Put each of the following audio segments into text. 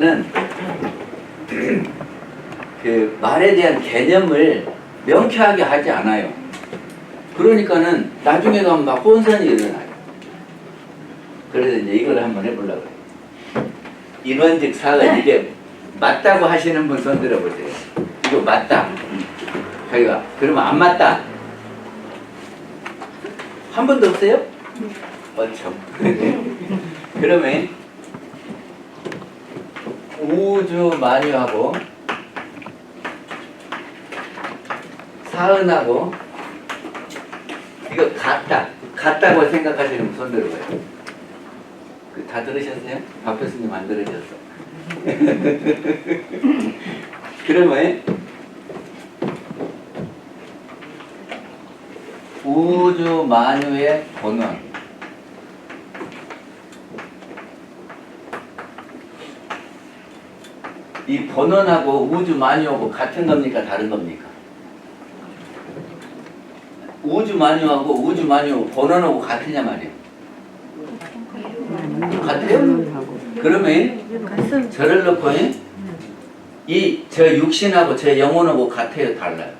는 그 말에 대한 개념을 명쾌하게 하지 않아요. 그러니까는 나중에 가면 막 혼선이 일어나요. 그래서 이제 이걸 한번 해보려고 해요. 인원직 사은 이게 맞다고 하시는 분 손 들어보세요. 이거 맞다. 자기가 그러면 안 맞다. 한 번도 없어요? 참. 그러면 우주 만유하고 사은하고 이거 같다고 생각하시는 분 손 들어봐요. 다 들으셨어요? 박 교수님 안 들으셨어. 그러면 우주 만유의 본원 이 본원하고 우주 만유하고 같은 겁니까? 다른 겁니까? 우주 만유하고 우주 만유 본원하고 같으냐 말이에요. 같아요? 그러면 저를 놓고 저 육신하고 저 영혼하고 같아요? 달라요?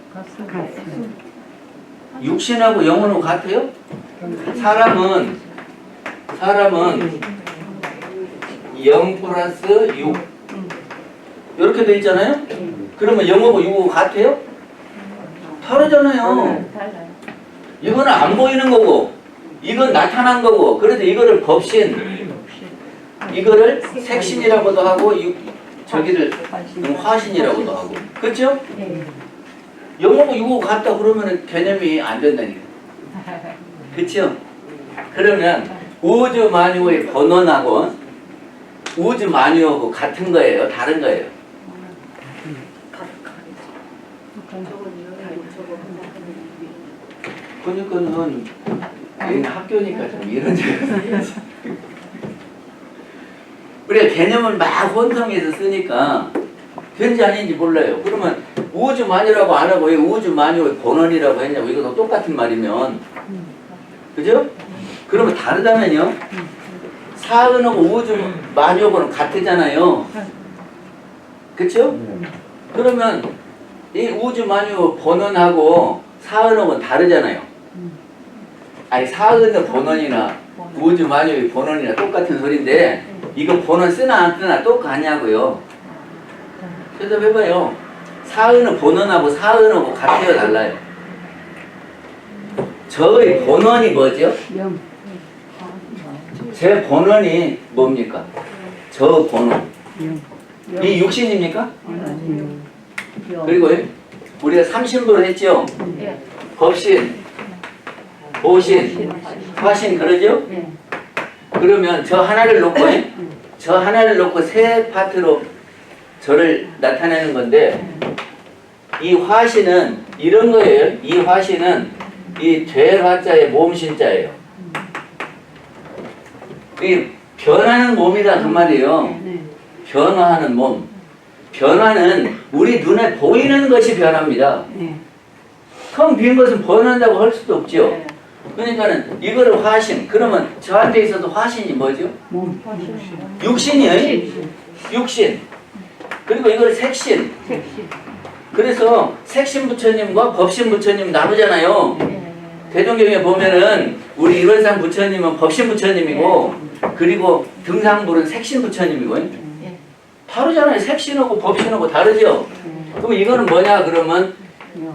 육신하고 영혼하고 같아요? 사람은 0 플러스 6 이렇게 돼 있잖아요? 그러면 0하고 6하고 같아요? 다르잖아요. 이거는 안 보이는 거고 이건 나타난 거고 그래서 이거를 법신 이거를 색신이라고도 하고 저기를 화신이라고도 하고 그렇죠? 0하고 6하고 같다 그러면 개념이 안 된다니까. 그렇죠? 그러면 우주 만유의 본원하고 우주 만유하고 같은 거예요? 다른 거예요? 그러니까는 얘는 학교니까 좀 이런 데가 우리가 개념을 막 혼성해서 쓰니까 된지 아닌지 몰라요. 그러면 우주 만유라고 안 하고 왜 우주 만유의 본원이라고 했냐고 이거 똑같은 말이면 그죠? 그러면 다르다면요? 사은하고 우주 만유하고는 같으잖아요. 그쵸? 그러면 이 우주 만유 본원하고 사은하고는 다르잖아요. 아니 사은의 본원이나 우주 만유의 본원이나 똑같은 소리인데 이거 본원 쓰나 안 쓰나 똑같냐고요. 대답해봐요. 사은의 본원하고 사은하고 같아요? 달라요? 저의 본원이 뭐죠? 제 본원이 뭡니까? 저 본원. 이 육신입니까? 그리고 우리가 삼신부를 했죠? 법신, 보신, 화신 그러죠? 그러면 저 하나를 놓고 세 파트로 저를 나타내는 건데 이 화신은 이런 거예요. 이 화신은 이 될 화자의 몸신자예요. 이 변하는 몸이다 그 말이에요. 변화하는 몸. 변화는 우리 눈에 보이는 것이 변합니다. 텅 빈 것은 변한다고 할 수도 없죠. 그러니까는 이거를 화신. 그러면 저한테 있어도 화신이 뭐죠? 육신이에요. 육신. 그리고 이걸 색신. 그래서 색신 부처님과 법신 부처님 나누잖아요. 대종경에 보면은 우리 일원상 부처님은 법신 부처님이고 그리고 등상불은 색신 부처님이고 다르잖아요. 색신하고 법신하고 다르죠. 그럼 이거는 뭐냐 그러면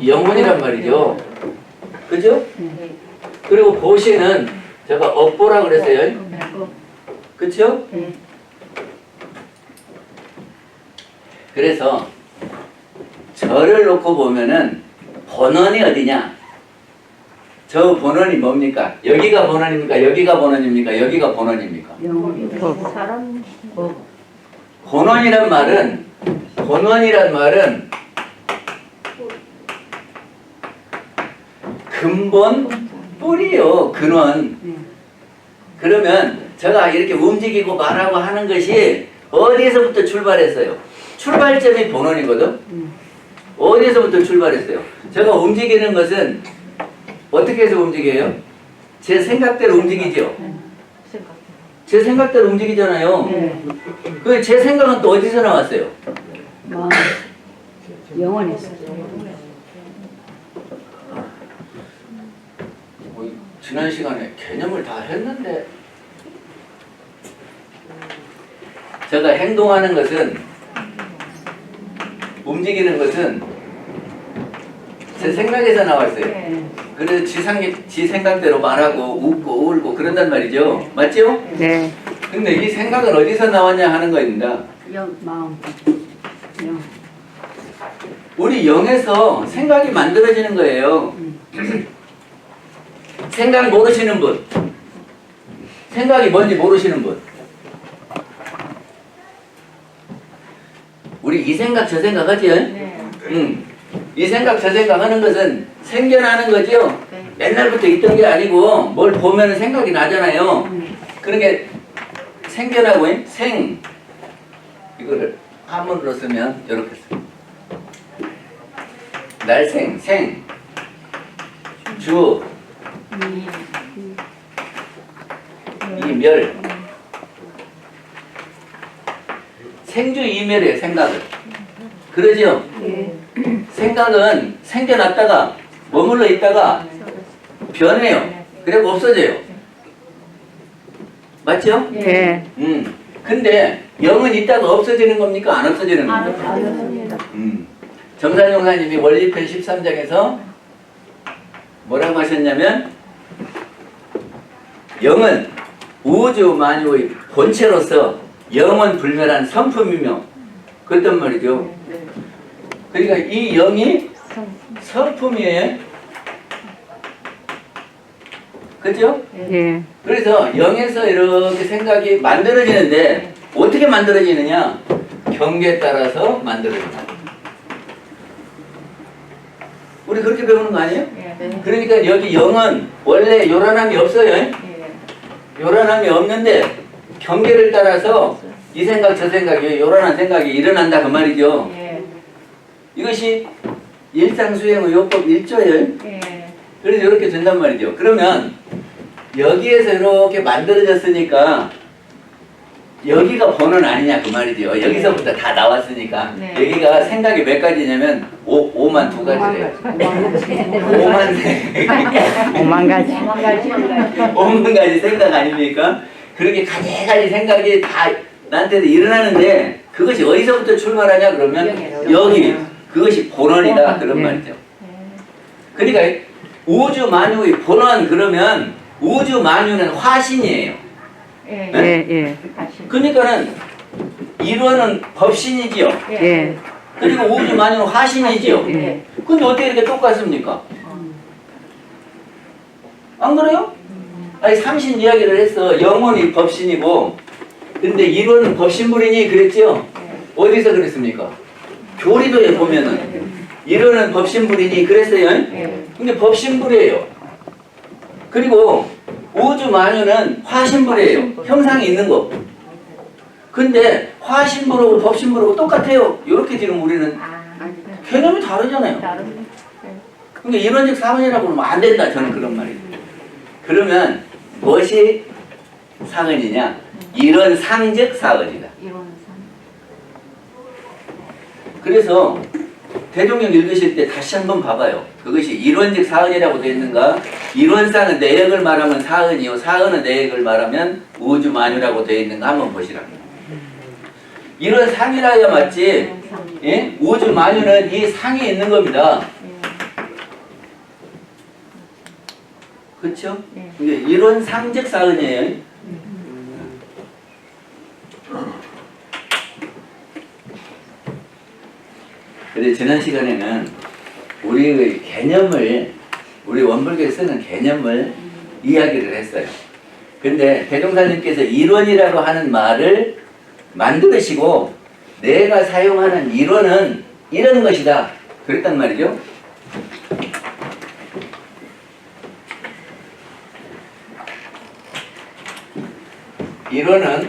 영혼이란 말이죠. 그죠? 그리고 보신은 제가 업보라 그랬어요. 그쵸? 그래서 저를 놓고 보면은 본원이 어디냐? 저 본원이 뭡니까? 여기가 본원입니까? 여기가 본원입니까? 여기가 본원입니까? 본원이란 말은 근본 뿌리요. 근원. 그러면 제가 이렇게 움직이고 말하고 하는 것이 어디에서부터 출발했어요? 출발점이 본원이거든. 어디에서부터 출발했어요? 제가 움직이는 것은 어떻게 해서 움직여요? 제 생각대로 움직이죠. 제 생각대로 움직이잖아요. 네. 그 제 생각은 또 어디서 나왔어요? 마음. 영원에서. 지난 시간에 개념을 다 했는데 제가 행동하는 것은 움직이는 것은 제 생각에서 나왔어요. 네. 그래서 지 생각대로 말하고 웃고 울고 그런단 말이죠. 맞죠? 네. 근데 이 생각은 어디서 나왔냐 하는 거입니다. 마음. 영. 우리 영에서 생각이 만들어지는 거예요. 생각 모르시는 분, 생각이 뭔지 모르시는 분, 우리 이 생각 저 생각 하지? 이 생각 저 생각 하는 것은 생겨나는 거죠. 옛날부터 있던 게 아니고 뭘 보면 생각이 나잖아요. 그러니까 생겨나고 생 이거를 한문으로 쓰면 이렇게 써. 날생 생 주 이멸 생주 이멸이에요. 생각은 그러죠? 생각은 생겨났다가 머물러 있다가 변해요. 그리고 없어져요. 맞죠? 네. 근데 영은 있다가 없어지는 겁니까? 안 없어지는 겁니까? 정산용사님이 원리편 13장에서 뭐라고 하셨냐면 영은 우주 만유의 본체로서 영원 불멸한 성품이며 그랬단 말이죠. 그러니까 이 영이 성품이에요. 그죠? 네. 그래서 영에서 이렇게 생각이 만들어지는데 어떻게 만들어지느냐? 경계에 따라서 만들어진다. 우리 그렇게 배우는 거 아니에요? 그러니까 여기 영은 원래 요란함이 없어요. 요란함이 없는데 경계를 따라서 이 생각 저 생각이 요란한 생각이 일어난다 그 말이죠. 이것이 일상수행의 요법 1조예요. 그래서 이렇게 된단 말이죠. 그러면 여기에서 이렇게 만들어졌으니까 여기가 본원 아니냐 그 말이죠. 여기서부터 다 나왔으니까 여기가 생각이 몇 가지냐면 5만 2가지래요. 5만 가지. 5만 가지 생각 아닙니까? 그렇게 가지가지 생각이 다 나한테도 일어나는데 그것이 어디서부터 출발하냐 그러면 여기 그것이 본원이다 그런 말이죠. 그러니까 우주 만유의 본원 그러면 우주 만유는 화신이에요. 예, 예. 그러니까는 일원은 법신이지요. 예. 그리고 우주 만유는 화신이지요. 예. 근데 어떻게 이렇게 똑같습니까? 안 그래요? 아니 삼신 이야기를 했어. 영혼이 법신이고 근데 일원은 법신불이니 그랬죠? 어디서 그랬습니까? 교리도에 보면은 일원은 법신불이니 그랬어요. 근데 법신불이에요. 그리고 우주 만유는 화신불이에요. 형상이 있는 거. 근데 화신불하고 법신불하고 똑같아요. 이렇게 지금 우리는 개념이 다르잖아요. 그러니까 이론적 사원이라고 하면 안 된다. 저는 그런 말이에요. 그러면 무엇이 사원이냐? 이런 상적 사원이다. 그래서 대종령 읽으실 때 다시 한번 봐봐요. 그것이 이론적 사은이라고 되어 있는가? 이론상은 내역을 말하면 사은이요. 사은은 내역을 말하면 우주 만유라고 되어 있는가 한번 보시라고. 이런 상이라야 맞지. 예? 우주 만유는 이 상이 있는 겁니다. 그렇죠? 이게 이론 상적 사은이에요. 근데 지난 시간에는 우리의 개념을 우리 원불교에 쓰는 개념을 이야기를 했어요. 근데 대종사님께서 이론이라고 하는 말을 만드시고 내가 사용하는 이론은 이런 것이다. 그랬단 말이죠. 이론은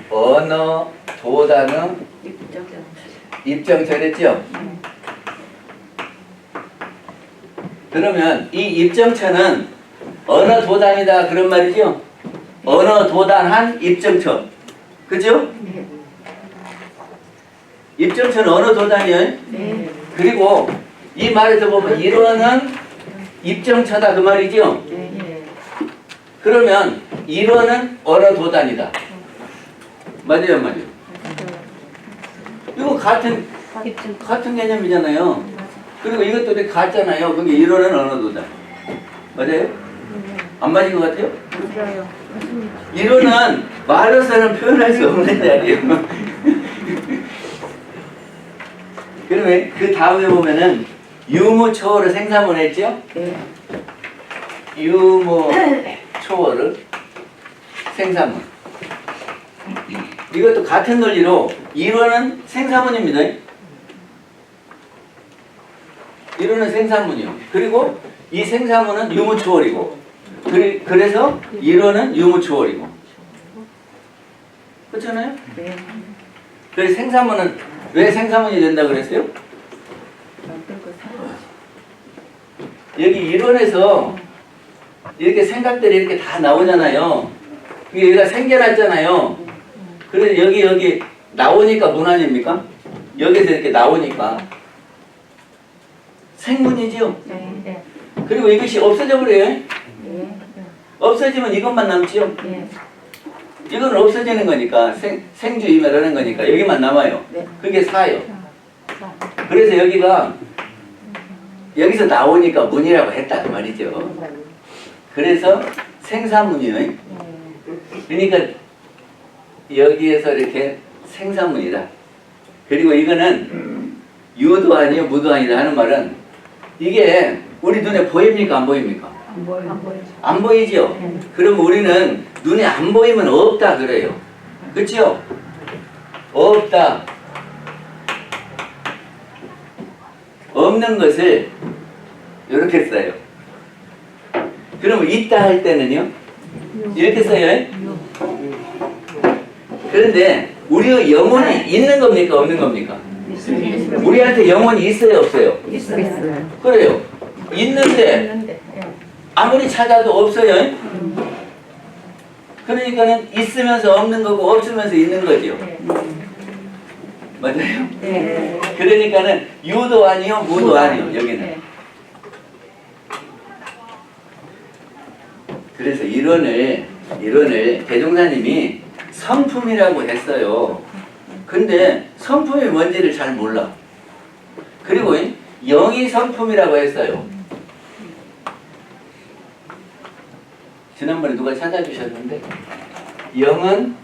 언어, 도단어, 입정처랬죠? 그러면 이 입정처는 언어 도단이다 그런 말이죠? 어느 도단한 입정처. 그죠? 입정처는 어느 도단이에요? 네. 그리고 이 말에서 보면 일원은 입정처다 그 말이죠? 네. 그러면 일원은 어느 도단이다. 맞아요, 맞아요. 이거 같은 개념이잖아요. 그리고 이것도 되게 같잖아요. 그게 일원은 어느 도단. 맞아요? 안 맞은 것 같아요? 맞아요. 일원은 말로서는 표현할 수 없는 자리예요. 그러면 그 다음에 보면은 유무초월을 생산을 했죠? 네. 유무초월을 생산문. 이것도 같은 논리로 일원은 생산문입니다. 일원은 생산문이요. 그리고 이 생산문은 유무초월이고, 그래서 일원은 유무초월이고. 그렇잖아요? 네. 그래서 생산문은 왜 생산문이 된다 그랬어요? 여기 일원에서 이렇게 생각들이 이렇게 다 나오잖아요. 이게 얘가 생겨났잖아요. 그래서 여기 나오니까 문 아닙니까? 여기서 이렇게 나오니까 생문이지요. 네. 그리고 이것이 없어져 버려요. 네. 없어지면 이것만 남지요. 네. 이건 없어지는 거니까 생주임이라는 거니까 여기만 남아요. 네. 그게 사요. 그래서 여기서 나오니까 문이라고 했다 그 말이죠. 그래서 생사문이에요. 그러니까 여기에서 이렇게 생사문이다. 그리고 이거는 유도 아니요 무도 아니다 하는 말은 이게 우리 눈에 보입니까 안 보입니까? 안 보여. 안 보이죠? 그럼 우리는 눈에 안 보이면 없다 그래요. 그렇죠? 없다. 없는 것을 이렇게 써요. 그러면 있다 할 때는요? 이렇게 써요. 그런데 우리의 영혼이 있는 겁니까? 없는 겁니까? 우리한테 영혼이 있어요? 없어요? 있어요. 그래요. 있는데 있는데. 아무리 찾아도 없어요. 그러니까는 있으면서 없는 거고 없으면서 있는 거죠. 맞아요? 네. 그러니까는 유도 아니요 무도 아니요 여기는. 네. 그래서 이론을 대종사님이 성품이라고 했어요. 근데 성품이 뭔지를 잘 몰라. 그리고 영이 성품이라고 했어요. 지난번에 누가 찾아주셨는데 영은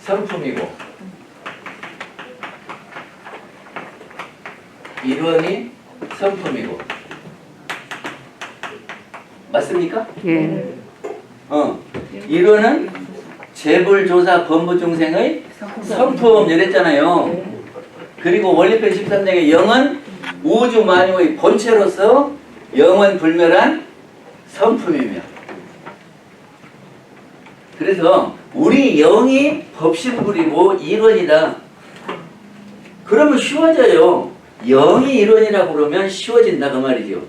성품이고 이론이 성품이고 맞습니까? 예. 이론은 재불조사 범부중생의 성품 이랬잖아요. 그리고 원리편 13장의 영은 우주 만유의 본체로서 영원 불멸한 성품이며 그래서 우리 영이 법신불이고 이론이다. 그러면 쉬워져요. 영이 이론이라고 그러면 쉬워진다 그 말이죠.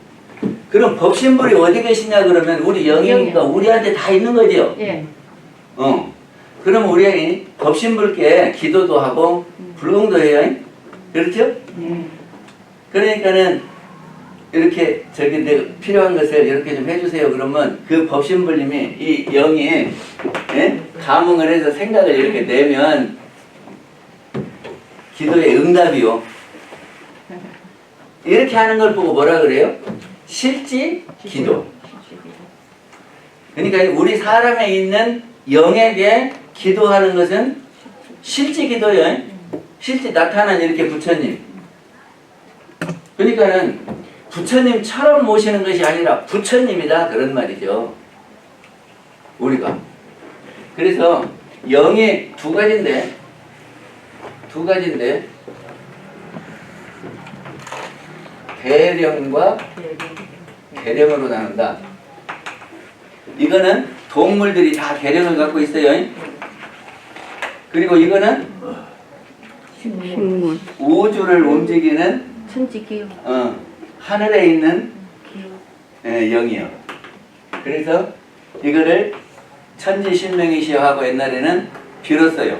그럼 법신불이 어디 계시냐 그러면 우리 영이니까 우리한테 다 있는 거죠. 예. 그럼 우리 법신불께 기도도 하고 불공도 해요. 그렇죠? 그러니까는 이렇게 내가 필요한 것을 이렇게 좀 해주세요. 그러면 그 법신불님이 이 영이 감흥을 해서 생각을 이렇게 내면 기도의 응답이요. 이렇게 하는 걸 보고 뭐라 그래요? 실지 기도. 그러니까 우리 사람에 있는 영에게 기도하는 것은 실지 기도예요. 실제 나타난 이렇게 부처님. 그러니까는 부처님처럼 모시는 것이 아니라 부처님이다 그런 말이죠. 우리가. 그래서 영이 두 가지인데 대령과 계령으로 나눈다. 이거는 동물들이 다 계령을 갖고 있어요. 그리고 이거는 식물. 우주를 움직이는 천지기요. 하늘에 있는 영이요. 그래서 이거를 천지신명이시여 하고 옛날에는 빌었어요.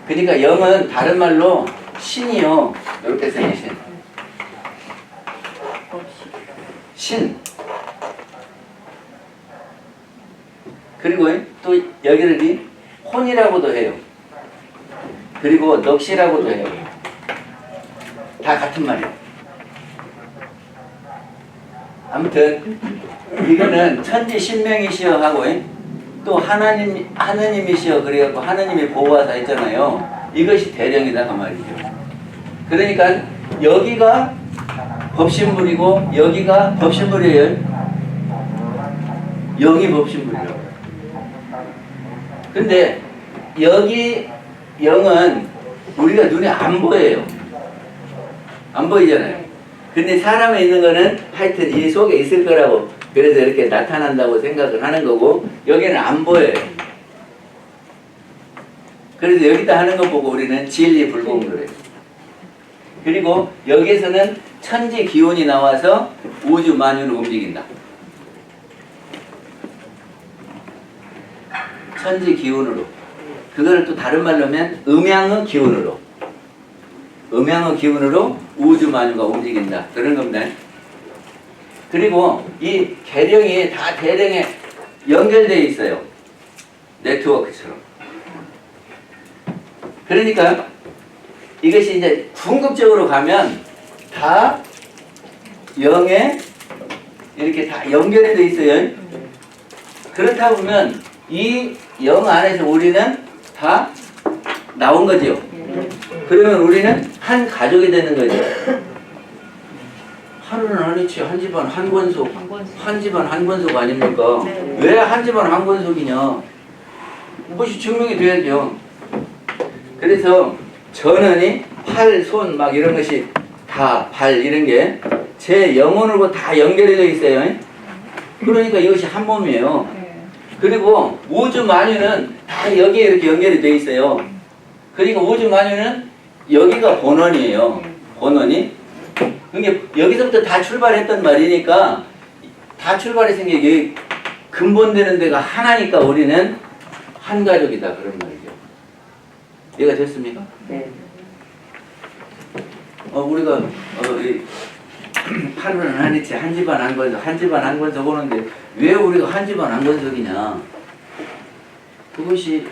그러니까 영은 다른 말로 신이요. 이렇게 생긴 신. 신. 그리고 또 여기를 혼이라고도 해요. 그리고 넋이라고도 해요. 다 같은 말이에요. 아무튼 이거는 천지신명이시여 하고 또 하느님이시여 그래갖고 하느님이 보호하사 했잖아요. 이것이 대령이다 그 말이죠. 그러니까 여기가 법신불이고 여기가 법신불이에요. 영이 법신불이라고. 근데 여기 영은 우리가 눈에 안 보여요. 안 보이잖아요. 근데 사람에 있는 거는 하여튼 이 속에 있을 거라고 그래서 이렇게 나타난다고 생각을 하는 거고 여기는 안 보여요. 그래서 여기다 하는 거 보고 우리는 진리불공을 해요. 그리고 여기에서는 천지 기운이 나와서 우주 만유를 움직인다. 천지 기운으로. 그거를 또 다른 말로 하면 음양의 기운으로. 음양의 기운으로 우주 만유가 움직인다. 그런 겁니다. 그리고 이 계령이 다 대령에 연결되어 있어요. 네트워크처럼. 그러니까 이것이 이제 궁극적으로 가면 다 영에 이렇게 다 연결이 되어 있어요. 그렇다 보면 이 영 안에서 우리는 다 나온 거죠. 그러면 우리는 한 가족이 되는 거죠. 하루는 아니지. 한 집안 한 권속. 한 집안 한 권속 아닙니까? 왜 한 집안 한 권속이냐? 그것이 증명이 돼야죠. 그래서 저는 팔, 손 막 이런 것이 다 발 이런 게 제 영혼으로 다 연결이 되어 있어요. 그러니까 이것이 한 몸이에요. 그리고 우주 만유는 다 여기에 이렇게 연결이 되어 있어요. 그러니까 우주 만유는 여기가 본원이에요. 본원이. 그러니까 여기서부터 다 출발했던 말이니까 다 출발해서 여기 근본되는 데가 하나니까 우리는 한 가족이다 그런 말이죠. 이해가 됐습니까? 네. 우리가 하루는 아니지 한 집안 한 권석 한 집안 한 권석 오는데 왜 우리가 한 집안 한 권석이냐? 그것이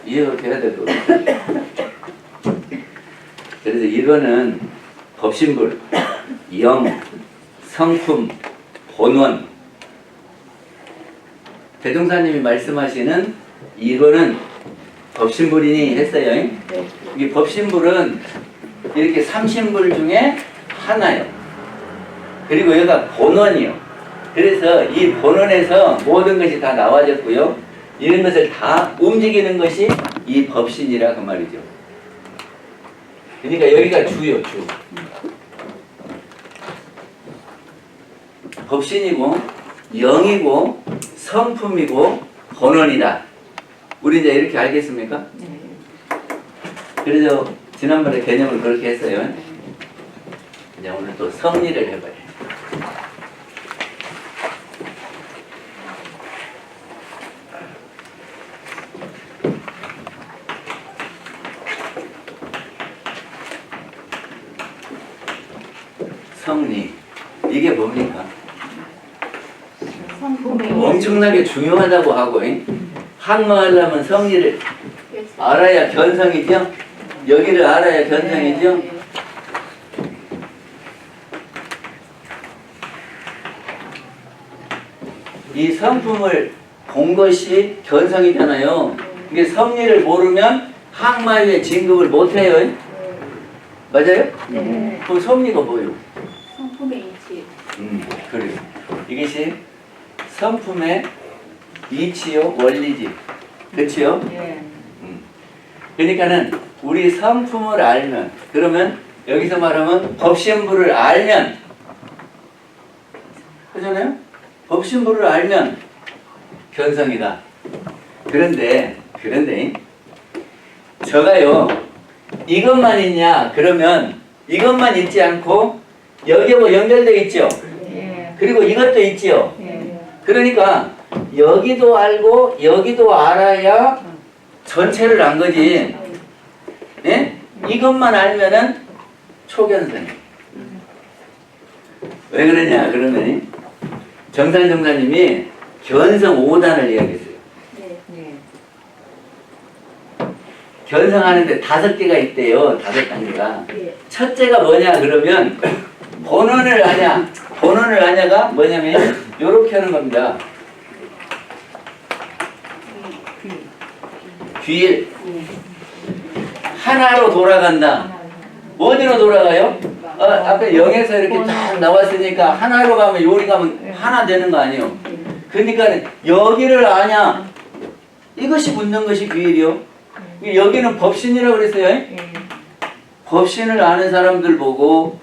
이해가 돼야 될 것 같아요. 그래서 이거는 법신불, 영, 성품, 본원. 대종사님이 말씀하시는 이거는 법신불이니 했어요. 이 법신불은 이렇게 삼신불 중에 하나요. 그리고 여기가 본원이요. 그래서 이 본원에서 모든 것이 다 나와졌고요. 이런 것을 다 움직이는 것이 이 법신이라 그 말이죠. 그러니까 여기가 주요, 주. 법신이고 영이고 성품이고 본원이다. 우리 이제 이렇게 알겠습니까? 그래서 지난번에 개념을 그렇게 했어요. 이제 오늘 또 성리를 해봐요. 성리. 이게 뭡니까? 엄청나게 중요하다고 하고 항마하려면 성리를 알아야 견성이죠? 여기를 알아야 견성이죠? 이 성품을 본 것이 견성이잖아요. 이게 성리를 모르면 항마에 진급을 못해요. 맞아요? 네. 그럼 성리가 뭐예요? 성품의 이치. 그래요. 이것이 성품의 이치요, 원리지. 그렇지요? 네. 그러니까는 우리 성품을 알면, 그러면 여기서 말하면 법신부를 알면, 그러잖아요? 법신부를 알면 견성이다. 그런데 저가요 이것만 있냐? 그러면 이것만 있지 않고 여기하고 연결되어 있죠. 네. 그리고 이것도 있지요. 네. 그러니까 여기도 알고 여기도 알아야 전체를 안 거지. 예? 이것만 알면은 초견성이에요. 왜 그러냐 그러면 정산 정사님이 견성 5단을 이야기했어요. 네. 견성하는데 5개가 있대요. 5단계가. 네. 첫째가 뭐냐 그러면 본원을 아냐. 본원을 아냐가 뭐냐면 요렇게 하는 겁니다. 귀일. 하나로 돌아간다. 어디로 돌아가요? 아까 0에서 이렇게 딱 나왔으니까 하나로 가면 요리 가면 하나 되는 거 아니에요? 그러니까 여기를 아냐? 이것이 묻는 것이 귀일이요. 여기는 법신이라고 그랬어요. 법신을 아는 사람들 보고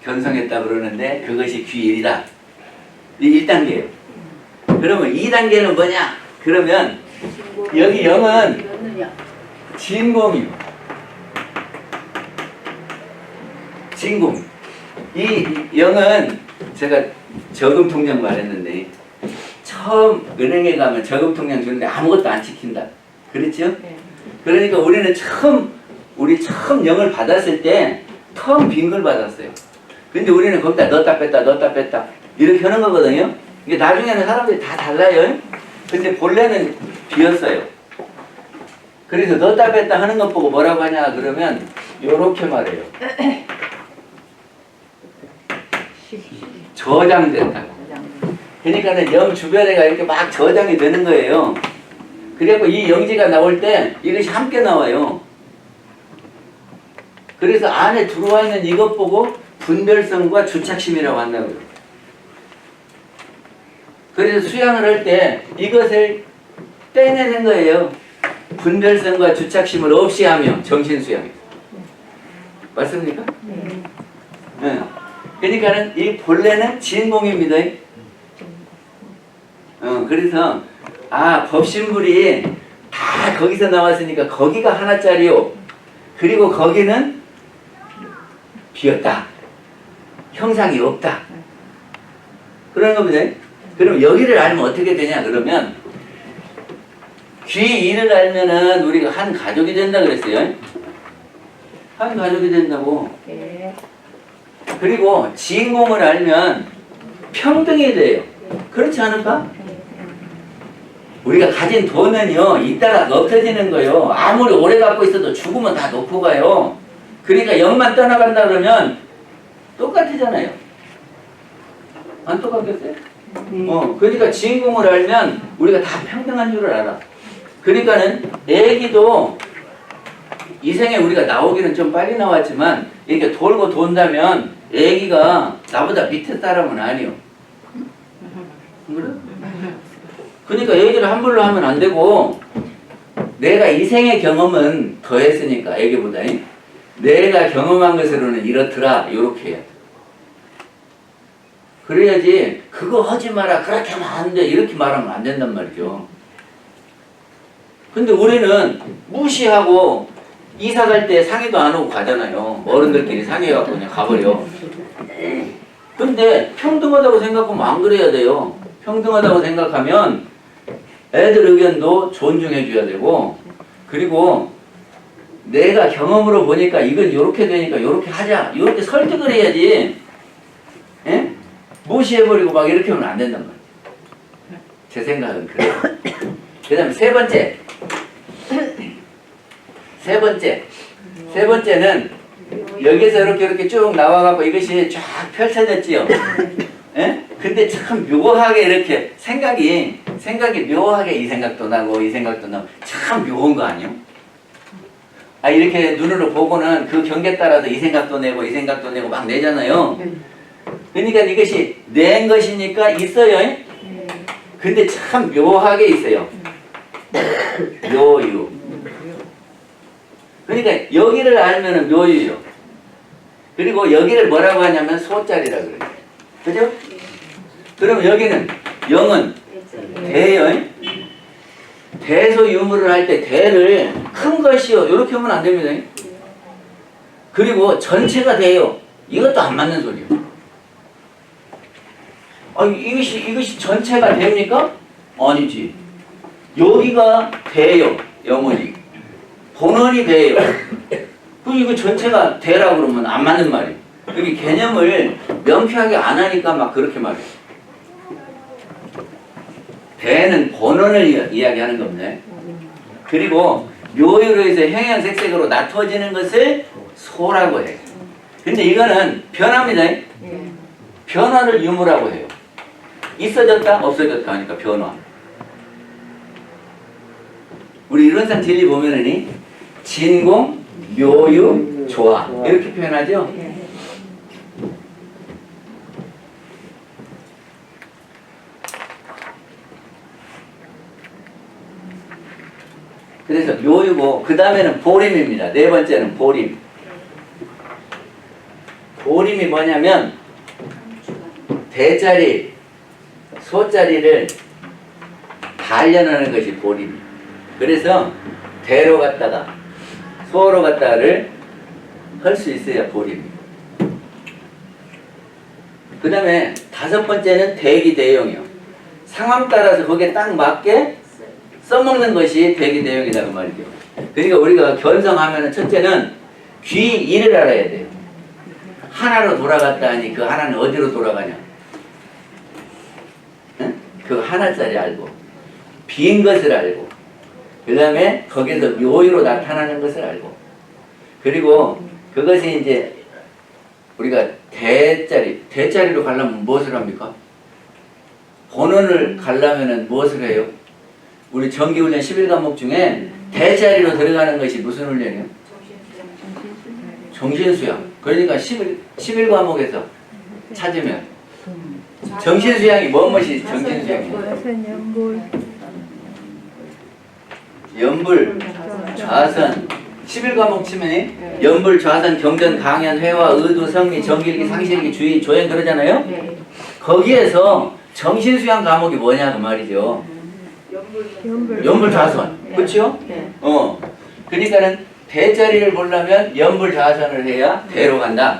견성했다 그러는데 그것이 귀일이다. 이 1단계예요. 그러면 2단계는 뭐냐? 그러면 여기 0은 진공이요. 진공. 이 0은 제가 저금통장 말했는데 처음 은행에 가면 저금통장 주는데 아무것도 안 지킨다. 그렇죠? 그러니까 우리는 처음 0을 받았을 때 텅 빈 걸 받았어요. 근데 우리는 거기다 넣었다 뺐다 이렇게 하는 거거든요. 이게 나중에는 사람들이 다 달라요. 근데 본래는 비었어요. 그래서 넣었다 뺐다 하는 것 보고 뭐라고 하냐 그러면 요렇게 말해요. 저장됐다. 그러니까는 0 주변에가 이렇게 막 저장이 되는 거예요. 그래갖고 이 영지가 나올 때 이것이 함께 나와요. 그래서 안에 들어와 있는 이것 보고 분별성과 주착심이라고 한다고요. 그래서 수양을 할 때 이것을 떼내는 거예요. 분별성과 주착심을 없이 하며 정신수양이에요. 맞습니까? 네. 그러니까는 이 본래는 진공입니다. 그래서 법신불이 다 거기서 나왔으니까 거기가 하나짜리요. 그리고 거기는 비었다. 형상이 없다. 그런 겁니다. 그럼 여기를 알면 어떻게 되냐 그러면 귀2를 알면은 우리가 한 가족이 된다 그랬어요. 한 가족이 된다고. 그리고 진공을 알면 평등이 돼요. 그렇지 않을까? 우리가 가진 돈은요 이따가 없어지는 거예요. 아무리 오래 갖고 있어도 죽으면 다 놓고 가요. 그러니까 0만 떠나간다 그러면 똑같잖아요. 안 똑같겠어요? 그러니까 진공을 알면 우리가 다 평등한 줄을 알아. 그러니까는 애기도 이 생에 우리가 나오기는 좀 빨리 나왔지만 이렇게 돌고 돈다면 애기가 나보다 밑에 사람은 아니요. 그래? 그러니까 애기를 함부로 하면 안 되고 내가 이 생의 경험은 더 했으니까 애기보다 내가 경험한 것으로는 이렇더라 요렇게 해야 돼. 그래야지 그거 하지 마라 그렇게 하면 안 돼 이렇게 말하면 안 된단 말이죠. 근데 우리는 무시하고 이사 갈 때 상의도 안 하고 가잖아요. 어른들끼리 상의해갖고 그냥 가버려. 근데 평등하다고 생각하면 안 그래야 돼요. 평등하다고 생각하면 애들 의견도 존중해줘야 되고 그리고 내가 경험으로 보니까 이건 요렇게 되니까 요렇게 하자 이렇게 설득을 해야지. 예? 무시해버리고 막 이렇게 하면 안 된단 말이에요. 제 생각은 그래요. 그 다음에 세 번째는 여기서 이렇게 쭉 나와갖고 이것이 쫙 펼쳐졌지요. 예? 근데 참 묘하게 이렇게 생각이 묘하게 이 생각도 나고 이 생각도 나고 참 묘한 거 아니에요? 이렇게 눈으로 보고는 그 경계에 따라서 이 생각도 내고 이 생각도 내고 막 내잖아요. 그러니까 이것이 낸 것이니까 있어요. 근데 참 묘하게 있어요. 묘유. 그러니까 여기를 알면은 묘유요. 그리고 여기를 뭐라고 하냐면 소자리라 그래요. 그죠? 그럼 여기는 영은 대요. 대소유무를 할 때 대를 큰 것이요. 이렇게 하면 안 됩니다. 그리고 전체가 돼요. 이것도 안 맞는 소리예요. 이것이 전체가 됩니까? 아니지. 여기가 대요. 영원히. 본원이 대요. 그럼 이거 전체가 대라고 그러면 안 맞는 말이에요. 여기 개념을 명쾌하게 안 하니까 막 그렇게 말해요. 대는 본원을 이야기하는 겁니다. 그리고 묘유로 해서 형형색색으로 나눠지는 것을 소라고 해요. 근데 이거는 변화입니다. 변화를 유무라고 해요. 있어졌다 없어졌다 하니까 변화. 우리 이론상 진리 보면은 진공, 묘유, 조화 이렇게 표현하죠. 그래서 묘유고 그 다음에는 보림입니다. 네 번째는 보림. 보림이 뭐냐면 대자리, 소자리를 단련하는 것이 보림. 그래서 대로 갔다가 소로 갔다가를 할 수 있어야 보림. 그 다음에 다섯 번째는 대기대용이요. 상황 따라서 거기에 딱 맞게 써먹는 것이 대기대용이라고 말이죠. 그러니까 우리가 견성하면은 첫째는 귀인을 알아야 돼요. 하나로 돌아갔다 하니 그 하나는 어디로 돌아가냐? 응? 그 하나짜리 알고 빈 것을 알고 그 다음에 거기서 묘유로 나타나는 것을 알고 그리고 그것이 이제 우리가 대자리로 가려면 무엇을 합니까? 본원을 가려면 무엇을 해요? 우리 정기훈련 11과목 중에 대자리로 들어가는 것이 무슨 훈련이에요? 정신수양. 그러니까 11과목에서 찾으면 정신수양이 무엇이 정신수양이에요? 연불, 좌선 11과목 치면 연불, 좌선, 경전, 강연, 회화, 의도, 성미, 정길기, 상실기, 주의, 조행 그러잖아요? 거기에서 정신수양 과목이 뭐냐 그 말이죠. 연불, 좌선. 그렇죠? 그러니까는 대자리를 보려면 연불, 좌선을 해야 대로 간다.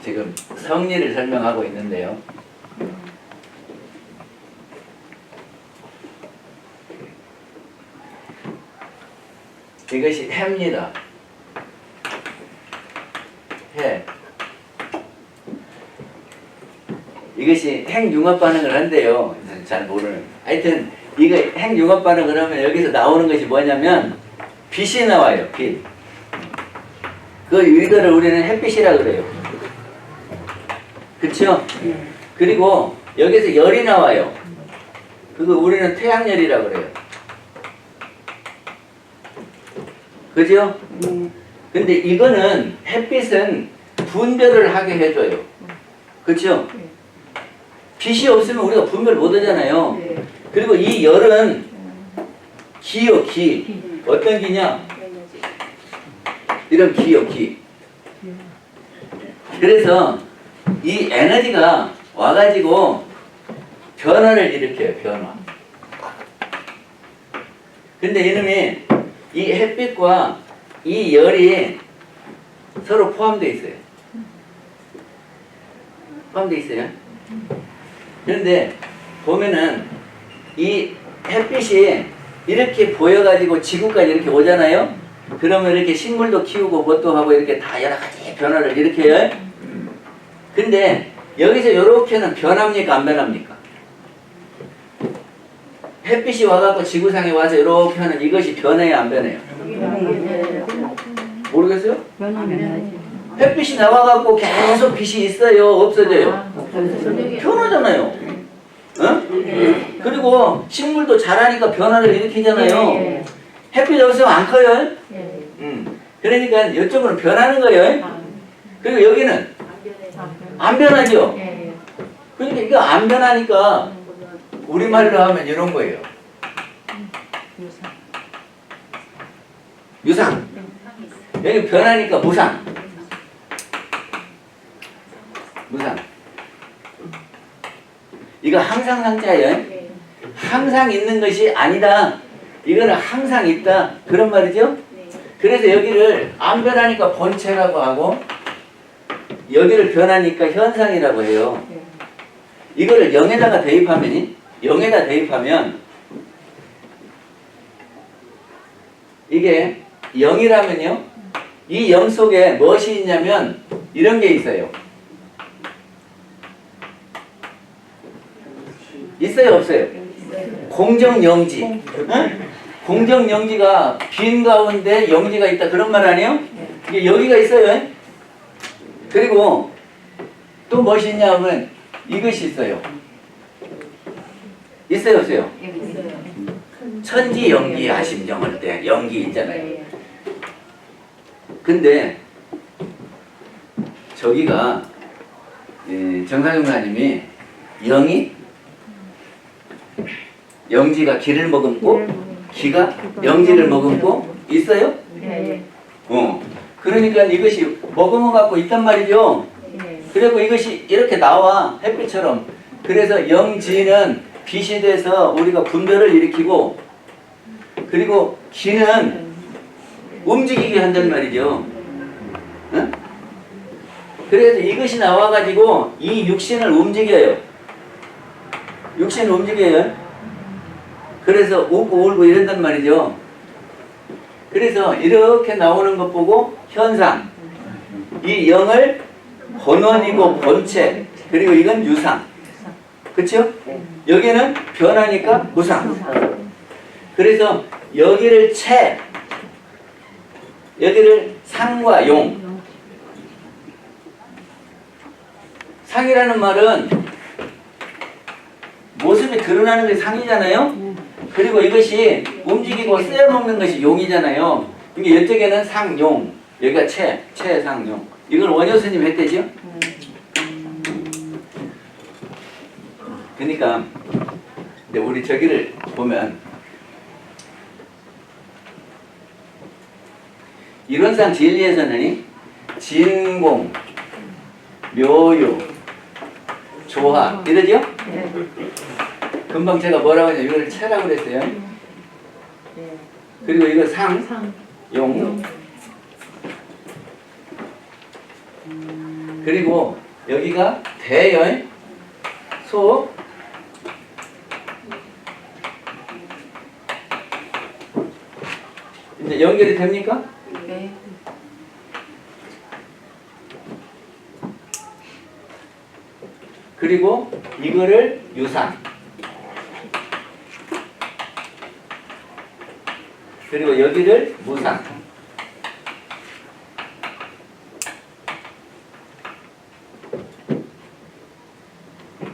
지금 성리를 설명하고 있는데요. 이것이 해입니다. 해. 이것이 핵융합 반응을 한대요. 잘 모르는. 하여튼 이거 핵융합 반응을 하면 여기서 나오는 것이 뭐냐면 빛이 나와요. 빛. 이거를 우리는 햇빛이라 그래요. 그쵸? 그리고 여기서 열이 나와요. 그거 우리는 태양열이라 그래요. 그죠? 근데 이거는 햇빛은 분별을 하게 해줘요. 그쵸? 빛이 없으면 우리가 분별 못 하잖아요. 그리고 이 열은 기요, 기. 어떤 기냐? 이런 기요, 기. 그래서 이 에너지가 와가지고 변화를 일으켜요, 변화. 근데 이놈이 이 햇빛과 이 열이 서로 포함되어 있어요. 포함되어 있어요. 그런데 보면은 이 햇빛이 이렇게 보여가지고 지구까지 이렇게 오잖아요. 그러면 이렇게 식물도 키우고 뭣도 하고 이렇게 다 여러 가지 변화를 일으켜요. 근데 여기서 이렇게는 변합니까 안 변합니까? 햇빛이 와갖고 지구상에 와서 이렇게 하는 이것이 변해요 안 변해요? 모르겠어요? 햇빛이 나와갖고 계속 빛이 있어요 없어져요? 변하잖아요. 어? 그리고 식물도 자라니까 변화를 일으키잖아요. 햇빛 없으면 안 커요. 그러니까 이쪽으로 변하는 거예요. 그리고 여기는 안 변하죠. 그러니까 이거 안 변하니까 우리말로 하면 이런 거예요. 유상. 여기 변하니까 무상. 무상. 이거 항상 상자예요. 항상 있는 것이 아니다. 이거는 항상 있다. 그런 말이죠. 그래서 여기를 안 변하니까 본체라고 하고 여기를 변하니까 현상이라고 해요. 이거를 0에다가 대입하면 이게 0이라면요. 이 0 속에 무엇이 있냐면 이런 게 있어요. 있어요, 없어요? 공정영지. 응? 공정영지가 빈 가운데 영지가 있다. 그런 말 아니에요? 이게 여기가 있어요. 그리고 또 무엇이 있냐면 이것이 있어요. 있어요, 없어요? 천지 영기 아심정할 때 영기 있잖아요. 근데 저기가 정상용 사님이 영이 영지가 기를 머금고 기가 영지를 머금고 있어요? 그러니까 이것이 머금어 갖고 있단 말이죠. 그리고 이것이 이렇게 나와 햇빛처럼. 그래서 영지는 빛이 돼서 우리가 분별을 일으키고 그리고 기는 움직이게 한단 말이죠. 응? 그래서 이것이 나와가지고 이 육신을 움직여요. 육신을 움직여요. 그래서 웃고 울고 이런단 말이죠. 그래서 이렇게 나오는 것 보고 현상. 이 영을 본원이고 본체. 그리고 이건 유상. 그쵸? 여기는 변하니까 무상. 그래서 여기를 채, 여기를 상과 용. 상이라는 말은 모습이 드러나는 게 상이잖아요. 그리고 이것이 움직이고 쓰여먹는 것이 용이잖아요. 그러니까 이쪽에는 상용, 여기가 채, 상용. 이걸 원효 스님 했대죠? 그러니까 우리 저기를 보면 이론상 진리에서는 진공, 묘유, 조화 이러죠? 금방 제가 뭐라고 했냐면 이걸 채라고 그랬어요. 그리고 이거 상, 용. 그리고 여기가 대요. 소. 이제 연결이 됩니까? 네. 그리고 이거를 유상. 그리고 여기를 무상.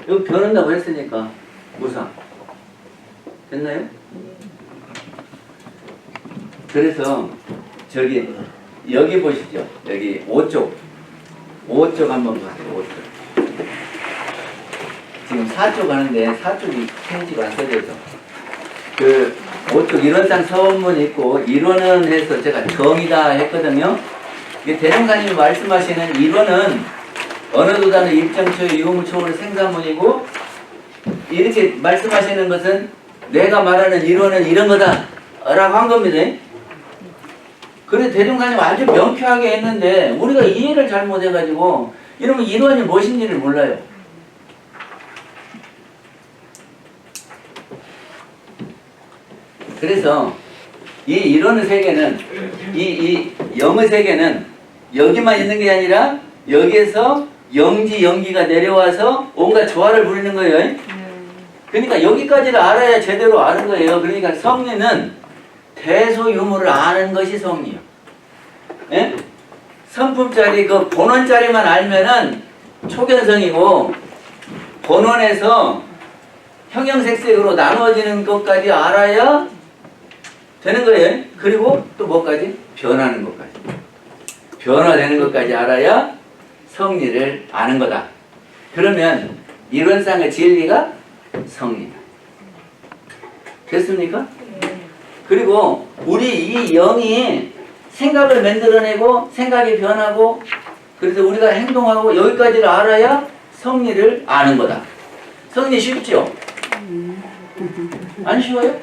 여기 변한다고 했으니까 무상. 됐나요? 그래서 여기 보시죠. 여기 5쪽. 5쪽 한번 보세요. 5쪽. 지금 4쪽 하는데 4쪽이 페이지가 안 써져서. 5쪽 이론상 서원문 있고 이론은 해서 제가 정의다 했거든요. 이게 대종사님이 말씀하시는 이론은 어느 도단의 입장초의 유무초의 생사문이고 이렇게 말씀하시는 것은 내가 말하는 이론은 이런 거다 라고 한 겁니다. 그래서 대종사님 아주 명쾌하게 했는데 우리가 이해를 잘못해가지고 이러면 이론이 무엇인지를 몰라요. 그래서 이 이론의 세계는 이 영의 세계는 여기만 있는 게 아니라 여기에서 영지 영기가 내려와서 온갖 조화를 부리는 거예요. 그러니까 여기까지를 알아야 제대로 아는 거예요. 그러니까 성리는 대소유무를 아는 것이 성리요. 예? 성품짜리 그 본원짜리만 알면은 초견성이고 본원에서 형형색색으로 나누어지는 것까지 알아야 되는 거예요. 그리고 또 뭐까지? 변하는 것까지. 변화되는 것까지 알아야 성리를 아는 거다. 그러면 이론상의 진리가 성리다. 됐습니까? 그리고 우리 이 영이 생각을 만들어내고 생각이 변하고 그래서 우리가 행동하고 여기까지를 알아야 성리를 아는 거다. 성리 쉽죠? 안 쉬워요?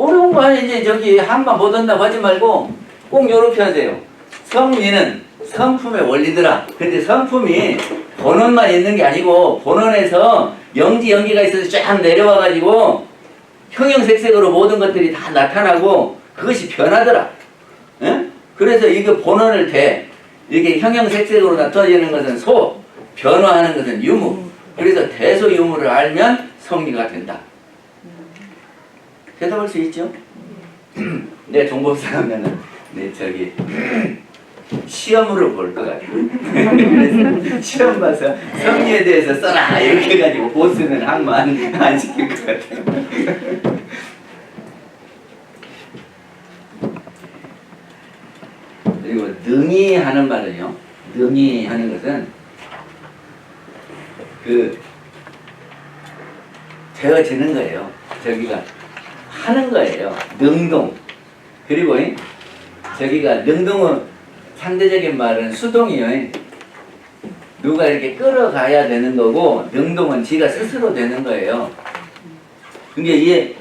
어려운 거 아니지. 저기 한번 못 온다고 하지 말고 꼭 요렇게 하세요. 성리는 성품의 원리더라. 근데 성품이 본원만 있는 게 아니고 본원에서 영지 연기가 있어서 쫙 내려와가지고 형형색색으로 모든 것들이 다 나타나고 그것이 변하더라. 응? 그래서 이거 본원을 이렇게 형형색색으로 나타내는 것은 소, 변화하는 것은 유무. 그래서 대소유무를 알면 성리가 된다. 대답할 수 있죠? 내 종법사 하면은 저기 시험으로 볼 것 같아요. 그래서 시험 봐서 성리에 대해서 써라 이렇게 해가지고 보스는 항만 안 시킬 것 같아요. 그리고 능히 하는 말은요. 능히 하는 것은 되어지는 거예요. 저기가 하는 거예요. 능동. 그리고 저기가 능동은 상대적인 말은 수동이요. 누가 이렇게 끌어가야 되는 거고 능동은 지가 스스로 되는 거예요. 그게 이게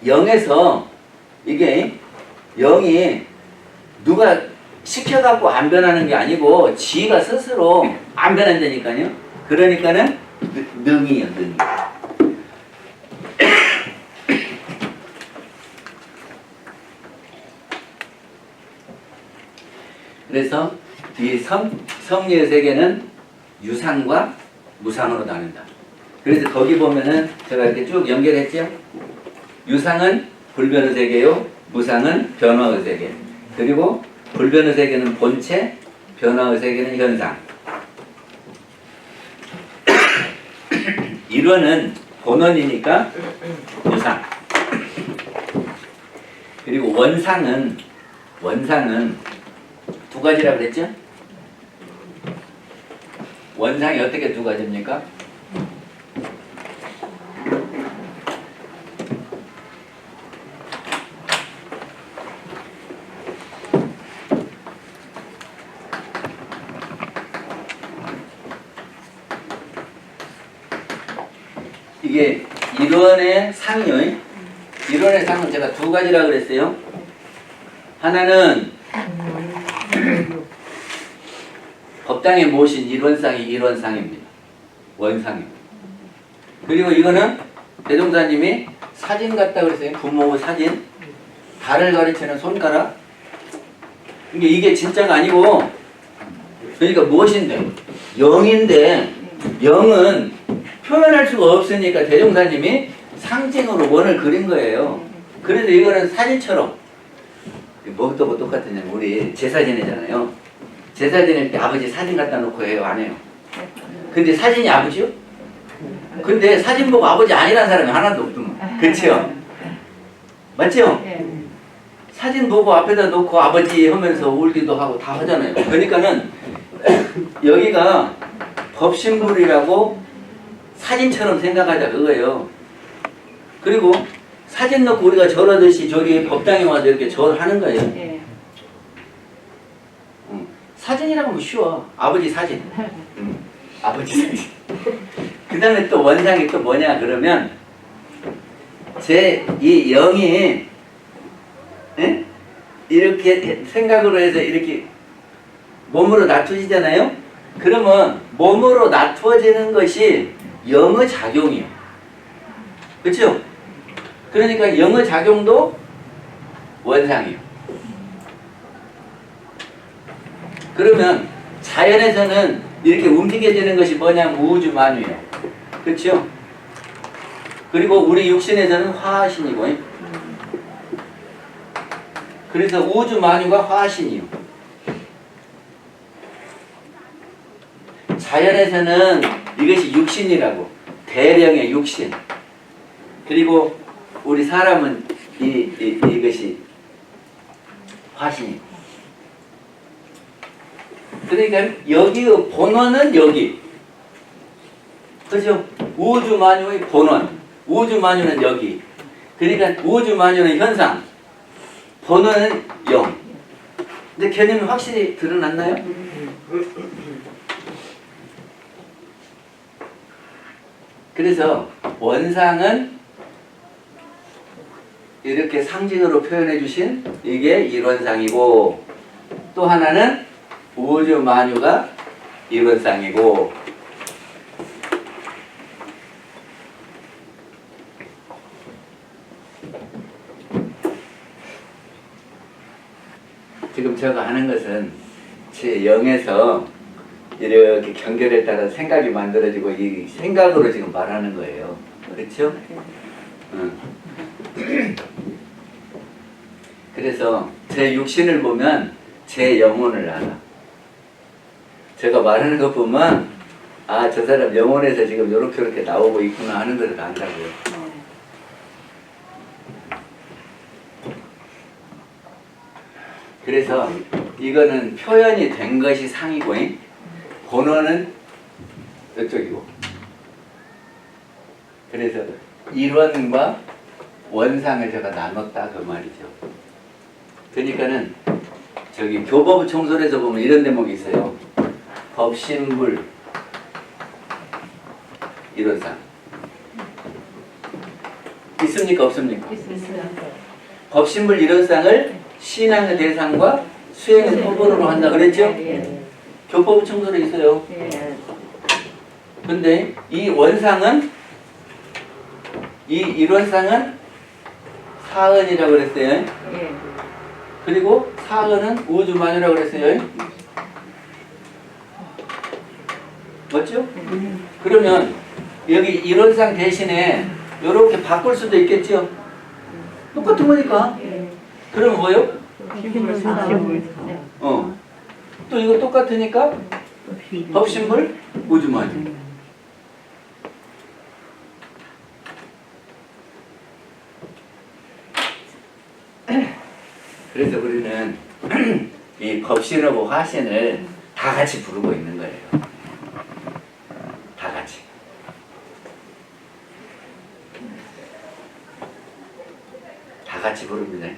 영에서 이게 영이 누가 시켜갖고 안 변하는 게 아니고 지가 스스로 안 변한다니까요. 그러니까는 능이요, 능. 그래서 이 성리의 세계는 유상과 무상으로 나눈다. 그래서 거기 보면은 제가 이렇게 쭉 연결했죠. 유상은 불변의 세계요, 무상은 변화의 세계. 그리고 불변의 세계는 본체, 변화의 세계는 현상. 일원은 본원이니까 유상. 그리고 원상은 두 가지라 그랬죠? 원상이 어떻게 두 가지입니까? 이게 일원의 상이요. 일원의 상은 제가 두 가지라 그랬어요. 하나는 법당에 모신 일원상이 일원상입니다. 원상입니다. 그리고 이거는 대종사님이 사진 같다 그랬어요. 부모의 사진. 달을 가리치는 손가락. 이게 진짜가 아니고, 그러니까 무엇인데? 영인데, 영은 표현할 수가 없으니까 대종사님이 상징으로 원을 그린 거예요. 그래서 이거는 사진처럼, 뭐또 똑같으냐면 우리 제사 지내잖아요. 제사 지낼 때 아버지 사진 갖다 놓고 해요, 안 해요? 근데 사진이 아버지요? 근데 사진 보고 아버지 아니라는 사람이 하나도 없더만. 그치요? 맞죠? 사진 보고 앞에다 놓고 아버지 하면서 울기도 하고 다 하잖아요. 그러니까는 여기가 법신불이라고 사진처럼 생각하자 그거예요. 그리고 사진 넣고 우리가 절하듯이 저기 법당에 와서 이렇게 절하는 거예요. 사진이라고 하면 쉬워. 아버지 사진. 아버지 사진. 그 다음에 또 원상이 또 뭐냐 그러면 이 영이 이렇게 생각으로 해서 이렇게 몸으로 낮춰지잖아요. 그러면 몸으로 낮춰지는 것이 영의 작용이요. 그렇죠? 그러니까 영의 작용도 원상이요. 그러면 자연에서는 이렇게 움직여지는 것이 뭐냐면 우주만유예요. 그렇죠? 그리고 우리 육신에서는 화신이고, 그래서 우주만유가 화신이요. 자연에서는 이것이 육신이라고, 대령의 육신. 그리고 우리 사람은 이것이 화신이고. 그러니까 여기의 본원은 여기. 그죠? 우주만유의 본원. 우주만유는 여기. 그러니까 우주만유는 현상. 본원은 영. 근데 개념이 확실히 드러났나요? 그래서 원상은 이렇게 상징으로 표현해 주신 이게 일원상이고, 또 하나는 우주 만유가 일원상이고, 지금 제가 하는 것은 제 영에서 이렇게 경결에 따라 생각이 만들어지고 이 생각으로 지금 말하는 거예요. 그렇죠? 응. 그래서 제 육신을 보면 제 영혼을 알아. 제가 말하는 거 보면 아, 저 사람 영혼에서 지금 요렇게 나오고 있구나 하는 것을 안다고요. 그래서 이거는 표현이 된 것이 상이고 본원은 이쪽이고, 그래서 일원과 원상을 제가 나눴다 그 말이죠. 그러니까는 저기 교법부 총설에서 보면 이런 대목이 있어요. 법신불 일원상 있습니까 없습니까? 법신불 일원상을 신앙의 대상과 수행의 포본으로 한다 그랬죠? 교법부 총설에 있어요. 근데 이 원상은, 이 일원상은 사은이라고 그랬어요. 그리고 사은은 우주만유라고 그랬어요. 맞죠? 그러면 여기 일원상 대신에 이렇게 바꿀 수도 있겠죠? 똑같은 거니까. 그러면 뭐요? 또 이거 똑같으니까 법신불 우주만유. 그래서 우리는 이 법신하고 화신을 다 같이 부르고 있는 거예요. 다 같이. 다 같이 부릅니다.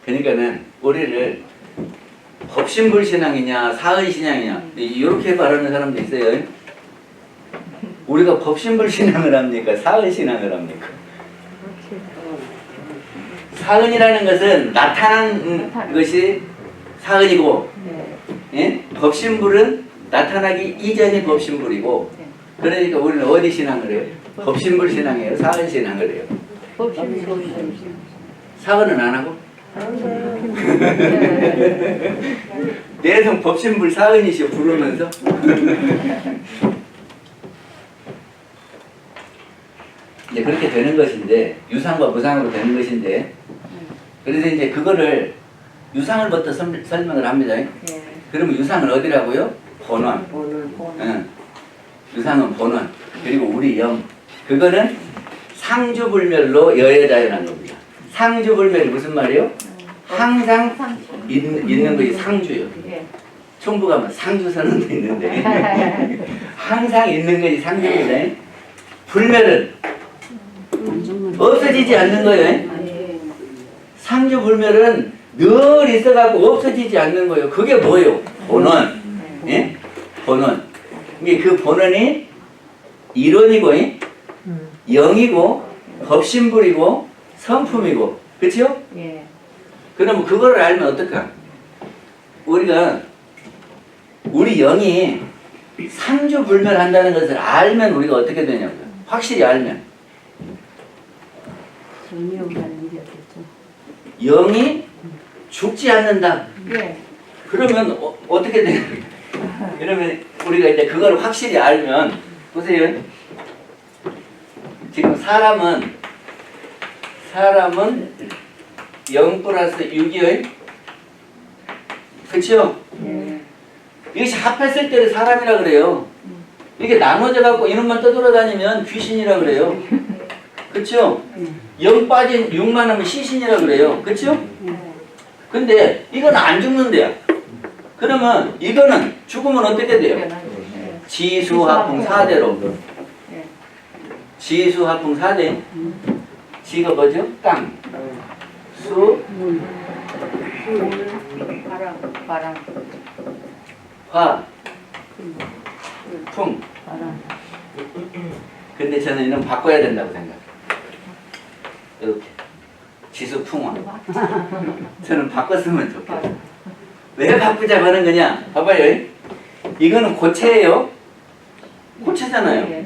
그러니까는 우리를 법신불신앙이냐 사은신앙이냐 이렇게 말하는 사람도 있어요. 우리가 법신불신앙을 합니까? 사은신앙을 합니까? 사은이라는 것은 나타난 것이 사은이고, 예? 법신불은 나타나기 이전이 법신불이고, 그러니까 우리는 어디 신앙을 해요? 법신불 신앙이에요? 사은 신앙을 해요? 사은은 안 하고? 내성 법신불 사은이시오 부르면서 이제 그렇게 되는 것인데, 유상과 무상으로 되는 것인데, 그래서 이제 그거를 유상을부터 설명을 합니다. 그러면 유상은 어디라고요? 본원. 응. 유상은 본원. 그리고 우리 영. 그거는 상주불멸로 여여자연한 겁니다. 상주불멸이 무슨 말이에요? 항상 있는 것이 상주요. 총부 가면 상주선언도 있는데 항상 있는 것이 상주인데, 불멸은 없어지지 않는 거예요. 상주불멸은 늘 있어갖고 없어지지 않는 거예요. 그게 뭐예요? 본원. 예? 본원. 이게 그 본원이 일원이고, 영이고, 법신불이고, 성품이고, 그렇죠? 그럼 그거를 알면 어떨까? 우리가 우리 영이 상주불멸한다는 것을 알면 우리가 어떻게 되냐고요. 확실히 알면. 영이 죽지 않는다. 그러면 어떻게 되냐? 그러면 우리가 이제 그걸 확실히 알면, 보세요. 지금 사람은 0 플러스 6이요. 그쵸? 이것이 합했을 때를 사람이라 그래요. 이게 나눠져 갖고 이놈만 떠돌아다니면 귀신이라 그래요. 그쵸? 0 빠진 6만 하면 시신이라 그래요. 그쵸? 근데 이건 안 죽는데요. 그러면 이거는 죽으면 어떻게 돼요? 지수화풍 4대로. 지수화풍 4대. 지가 뭐죠? 땅. 수, 바람, 화, 풍. 근데 저는 이런 바꿔야 된다고 생각해요. 이렇게 지수풍화. 저는 바꿨으면 좋겠어요. 왜 바꾸자고 하는 거냐? 봐봐요. 이거는 고체예요. 고체잖아요.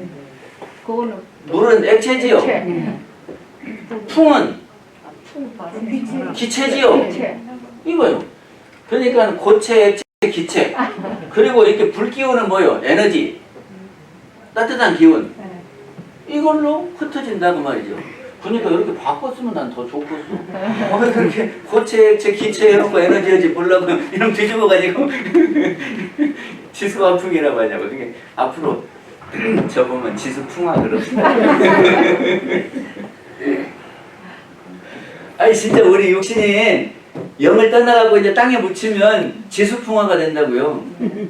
그거는 물은 액체지요. 네. 풍은 기체지요. 이거요. 그러니까 고체, 액체, 기체. 그리고 이렇게 불 기운은 뭐요? 에너지. 따뜻한 기운. 이걸로 흩어진다고 말이죠. 그러니까 이렇게 바꿨으면 난 더 좋겠어. 왜 그렇게 고체, 액체, 기체 해놓고 에너지에지 물라고 이런 뒤집어가지고 지수화풍이라고 하냐고. 그게 앞으로 저보면 지수풍화 그럽시다. 아니 진짜 우리 육신이 영을 떠나가고 이제 땅에 묻히면 지수풍화가 된다고요.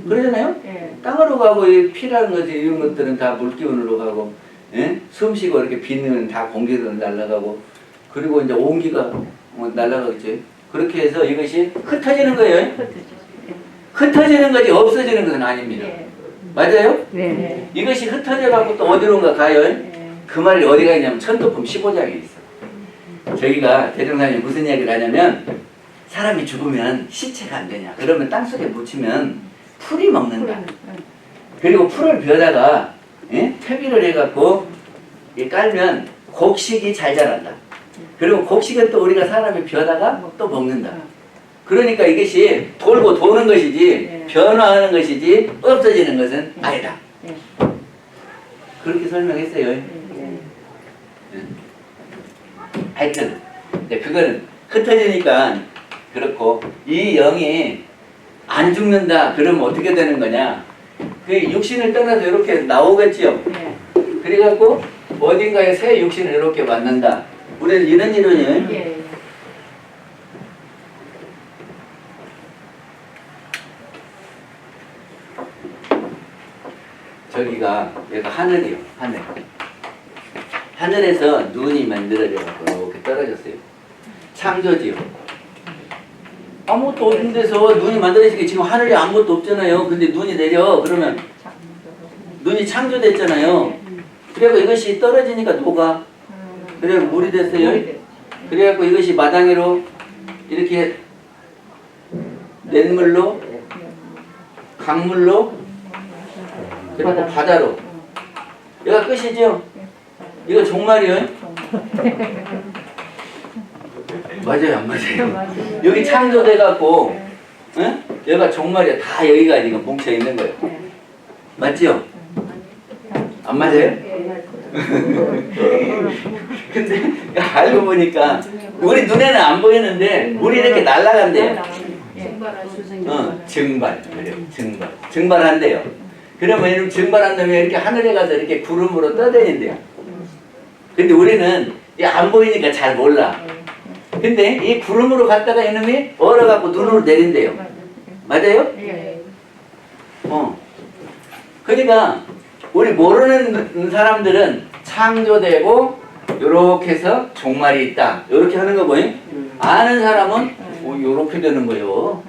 그러잖아요? 땅으로 가고 이 피라는 거지 이런 것들은 다 물기운으로 가고, 예? 숨 쉬고 이렇게 비는 다 공기로 날아가고, 그리고 이제 온기가 날아가겠죠. 그렇게 해서 이것이 흩어지는 거예요. 흩어지는 거지 없어지는 것은 아닙니다. 맞아요? 네. 이것이 흩어져 갖고 또 어디론가 가요. 그 말이 어디가 있냐면 천도품 15장에 있어. 저기가 대종사님이 무슨 이야기를 하냐면 사람이 죽으면 시체가 안 되냐. 그러면 땅속에 묻히면 풀이 먹는다. 그리고 풀을 베어다가 퇴비를 해갖고 깔면 곡식이 잘 자란다. 그리고 곡식은 또 우리가 사람이 베어다가 또 먹는다. 그러니까 이것이 돌고 도는 것이지 변화하는 것이지 없어지는 것은 아니다. 그렇게 설명했어요. 하여튼 그거는 흩어지니까 그렇고, 이 영이 안 죽는다 그러면 어떻게 되는 거냐. 그 육신을 떠나서 이렇게 나오겠지요. 그래갖고 어딘가에 새 육신을 이렇게 만난다. 우리는 이런 이론이에요. 여기가 하늘이요. 하늘. 하늘에서 눈이 만들어져갖고 이렇게 떨어졌어요. 창조지요. 아무것도 없는 데서 눈이 만들어지게 지금 하늘에 아무것도 없잖아요. 근데 눈이 내려. 그러면 눈이 창조됐잖아요. 그래갖고 이것이 떨어지니까 녹아. 그래갖고 물이 됐어요. 그래갖고 이것이 마당으로 이렇게 냇물로, 강물로, 그리고 바다로. 이거 끝이죠? 이거 종말이요? 맞아요, 안 맞아요? 여기 창조돼갖고, 응? 여기가 종말이야. 다 여기가 지금 뭉쳐있는 거예요. 맞죠? 안 맞아요? 근데 알고 보니까 우리 눈에는 안 보이는데 물이 이렇게 날아간대요. 증발. 그래요. 증발한대요. 그러면 이런 증발한 놈이 이렇게 하늘에 가서 이렇게 구름으로 떠다닌대요. 근데 우리는 안 보이니까 잘 몰라. 근데 이 구름으로 갔다가 이놈이 얼어갖고 눈으로 내린대요. 맞아요? 그러니까 우리 모르는 사람들은 창조되고 요렇게 해서 종말이 있다. 요렇게 하는 거고, 아는 사람은 요렇게 되는 거예요.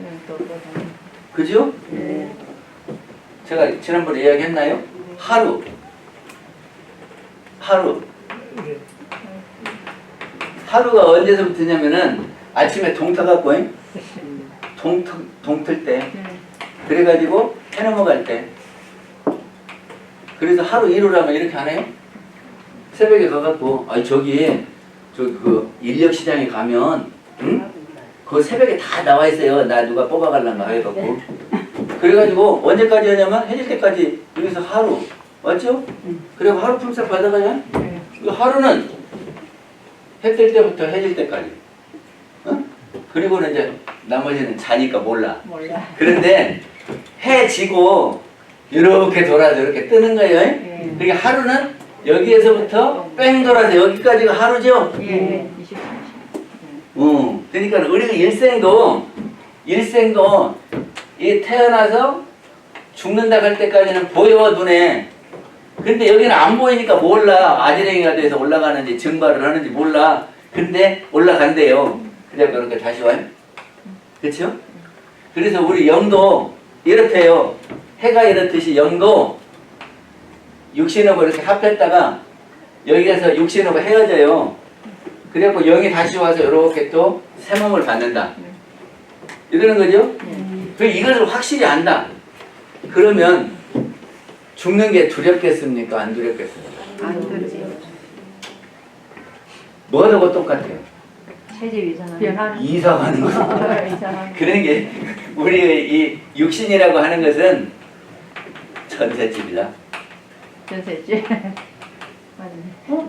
그죠? 제가 지난번에 이야기했나요? 하루. 하루가 언제서부터냐면은 아침에 동터갖고 동틀 때, 그래가지고 해 넘어갈 때. 그래서 하루 일을 하면 이렇게 안 해요? 새벽에 가갖고 저기 그 인력시장에 가면 그 새벽에 다 나와 있어요. 나 누가 뽑아갈란가 해갖고. 그래가지고 언제까지 하냐면 해질 때까지 여기서 하루. 맞죠? 그리고 하루 품삯 받아가냐? 하루는 해 뜰 때부터 해질 때까지. 그리고는 이제 나머지는 자니까 몰라. 그런데 해 지고 이렇게 돌아서 이렇게 뜨는 거예요. 그러니까 하루는 여기에서부터 뺑 돌아서 여기까지가 하루죠? 그러니까 우리가 일생도 이 태어나서 죽는다 할 때까지는 보여, 눈에. 근데 여기는 안 보이니까 몰라. 아지랭이가 돼서 올라가는지 증발을 하는지 몰라. 근데 올라간대요. 그래 그렇게 다시 와요. 그렇죠? 그래서 우리 영도 이렇대요. 해가 이렇듯이 영도 육신하고 이렇게 합했다가 여기에서 육신하고 헤어져요. 그래갖고 0이 다시 와서 이렇게 또 새 몸을 받는다. 이러는 거죠? 그 이것을 확실히 안다. 그러면 죽는 게 두렵겠습니까? 안 두렵겠습니까? 안 되지. 뭐하고 똑같아요? 체질 이상한. 변하는 이상하는 거. 이상한. 그런 게 우리 이 육신이라고 하는 것은 전셋집이다. 전세지. 맞네.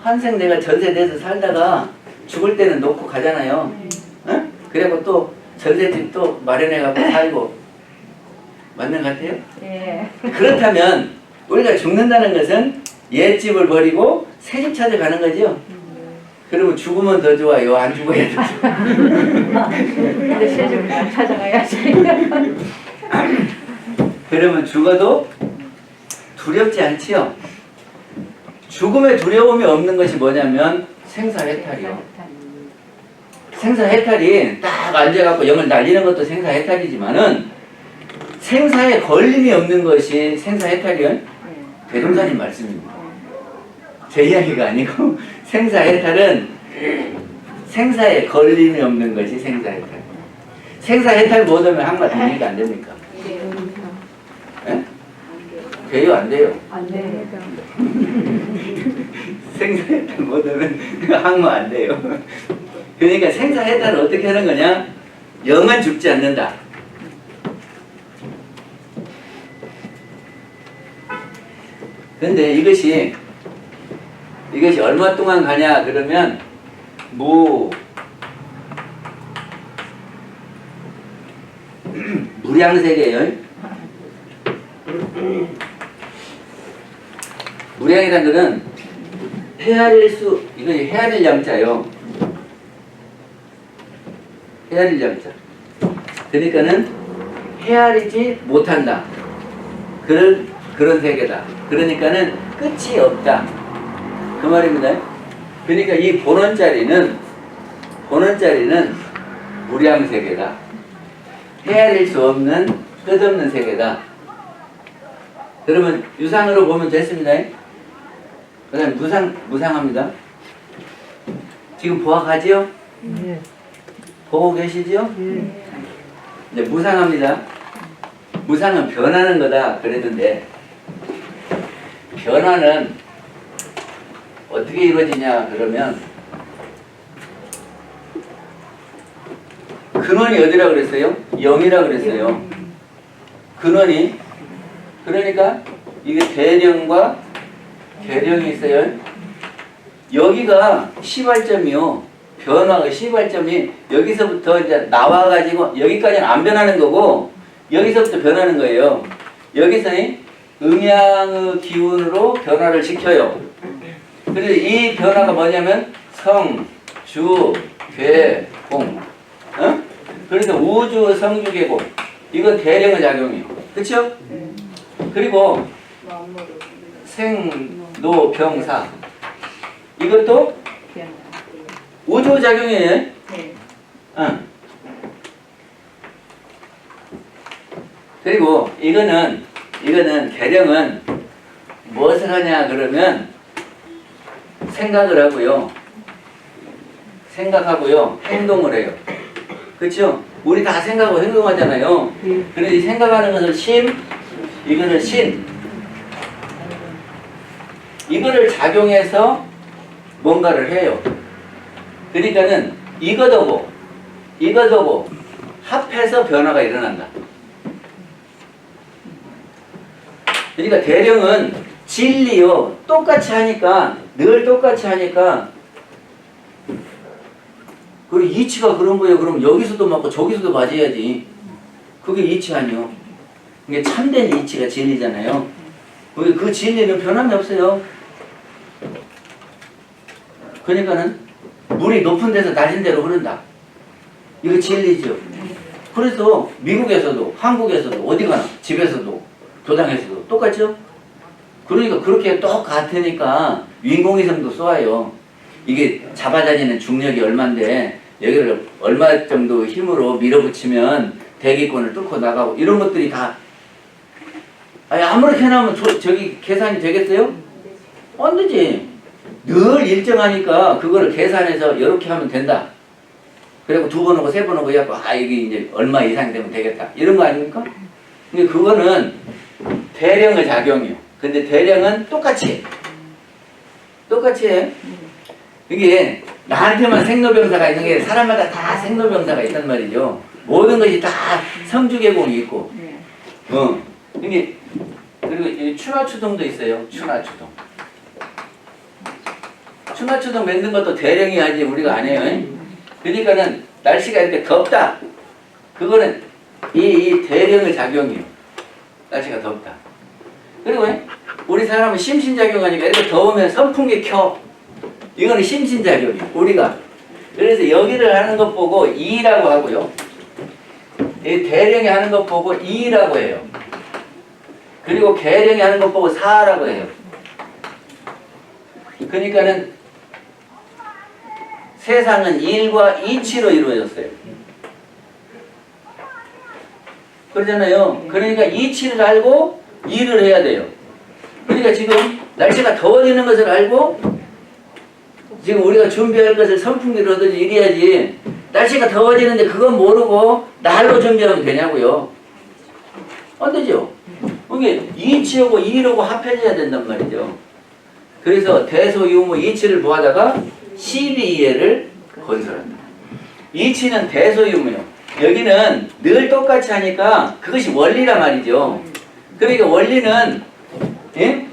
한생 내가 전세 내서 살다가 죽을 때는 놓고 가잖아요. 응? 그리고 또 전셋집 또 마련해갖고 살고. 맞는 것 같아요? 예. 그렇다면 우리가 죽는다는 것은 옛집을 버리고 새집 찾아가는 거죠. 그러면 죽으면 더 좋아요? 안 죽어야 더 좋아요? 근데 세집을 잘 찾아가야지. 그러면 죽어도 두렵지 않지요? 죽음의 두려움이 없는 것이 뭐냐면 생사해탈이요. 생사해탈이 딱 앉아갖고 영을 날리는 것도 생사해탈이지만은 생사에 걸림이 없는 것이 생사해탈이요. 대동사님 말씀입니다. 제 이야기가 아니고 생사해탈은 생사에 걸림이 없는 것이 생사해탈. 생사해탈 못하면 항마 됩니까? 안 됩니까? 예? 돼요? 안 돼요? 안 돼. 생사해탈 못하면 항마 안 돼요. 그러니까 생사해탈을 어떻게 하는 거냐? 영은 죽지 않는다. 근데 이것이 얼마 동안 가냐 그러면 무량세계예요. 무량이라는 것은 이거 헤아릴 양자요. 헤아릴 양자. 그러니까는 헤아리지 못한다. 그런 세계다. 그러니까는 끝이 없다. 그 말입니다. 그러니까 이 본원자리는 무량세계다. 헤아릴 수 없는 끝없는 세계다. 그러면 유상으로 보면 됐습니다. 그 다음에 무상합니다. 지금 보아가지요? 예. 보고 계시죠? 예. 이제 무상합니다. 무상은 변하는 거다 그랬는데 변화는 어떻게 이루어지냐 그러면 근원이 어디라 그랬어요? 0이라 그랬어요. 근원이 그러니까 이게 대령과 계령이 있어요. 여기가 시발점이요. 변화가 시발점이 여기서부터 이제 나와가지고 여기까지는 안 변하는 거고 여기서부터 변하는 거예요. 여기서 음양의 기운으로 변화를 시켜요. 그래서 이 변화가 뭐냐면 성, 주, 괴, 공. 어? 그래서 우주, 성주, 계공. 이건 대령의 작용이에요. 그쵸? 그리고 생, 노, 병, 사. 이것도 우주 작용이에요. 네. 그리고 이거는 계령은 무엇을 하냐 그러면 생각을 하고요. 행동을 해요. 그렇죠? 우리 다 생각하고 행동하잖아요. 그래서 이 생각하는 것을 이거는 신. 이거를 작용해서 뭔가를 해요. 그러니까는 이것하고 합해서 변화가 일어난다. 그러니까 대령은 진리요. 늘 똑같이 하니까 그리고 이치가 그런 거예요. 그럼 여기서도 맞고 저기서도 맞아야지. 그게 이치 아니요. 이게 참된 이치가 진리잖아요. 그 진리는 변함이 없어요. 그러니까는 물이 높은 데서 낮은 데로 흐른다. 이거 진리죠. 그래서 미국에서도 한국에서도 어디 가나 집에서도 교당에서도 똑같죠? 그러니까 그렇게 똑같으니까 인공위성도 쏘아요. 이게 잡아다니는 중력이 얼만데 여기를 얼마 정도 힘으로 밀어붙이면 대기권을 뚫고 나가고 이런 것들이 다 아무렇게 해놓으면 저기 계산이 되겠어요? 안 되지. 늘 일정하니까 그거를 계산해서 이렇게 하면 된다. 그리고 2번 오고 3번 오고 해갖고 아 이게 이제 얼마 이상 되면 되겠다. 이런 거 아닙니까? 근데 그거는 대령의 작용이요. 근데 대령은 똑같이 해. 똑같이 해. 이게 나한테만 생로병사가 있는 게 사람마다 다 생로병사가 있단 말이죠. 모든 것이 다 성주계공이 있고. 이게 그리고 이 추나추동도 있어요. 추나추동. 추나추동 만든 것도 대령이 하지 우리가 안 해요. 그러니까는 날씨가 이렇게 덥다. 그거는 이 대령의 작용이요. 날씨가 덥다. 그리고 우리 사람은 심신작용하니까 이렇게 더우면 선풍기 켜. 이거는 심신작용이에요. 우리가. 그래서 여기를 하는 것 보고 이라고 하고요. 이 대령이 하는 것 보고 이라고 해요. 그리고 계령이 하는 것 보고 사라고 해요. 그러니까는 세상은 일과 이치로 이루어졌어요. 그러잖아요. 그러니까 이치를 알고 일을 해야 돼요. 그러니까 지금 날씨가 더워지는 것을 알고 지금 우리가 준비할 것을 선풍기를 하든지 이래야지. 날씨가 더워지는데 그건 모르고 날로 준비하면 되냐고요. 안 되죠. 이게 이치하고 이하고 합해져야 된단 말이죠. 그래서 대소유무 이치를 보하다가 12이해를 건설한다. 이치는 대소유무요. 여기는 늘 똑같이 하니까 그것이 원리란 말이죠. 그러니까 원리는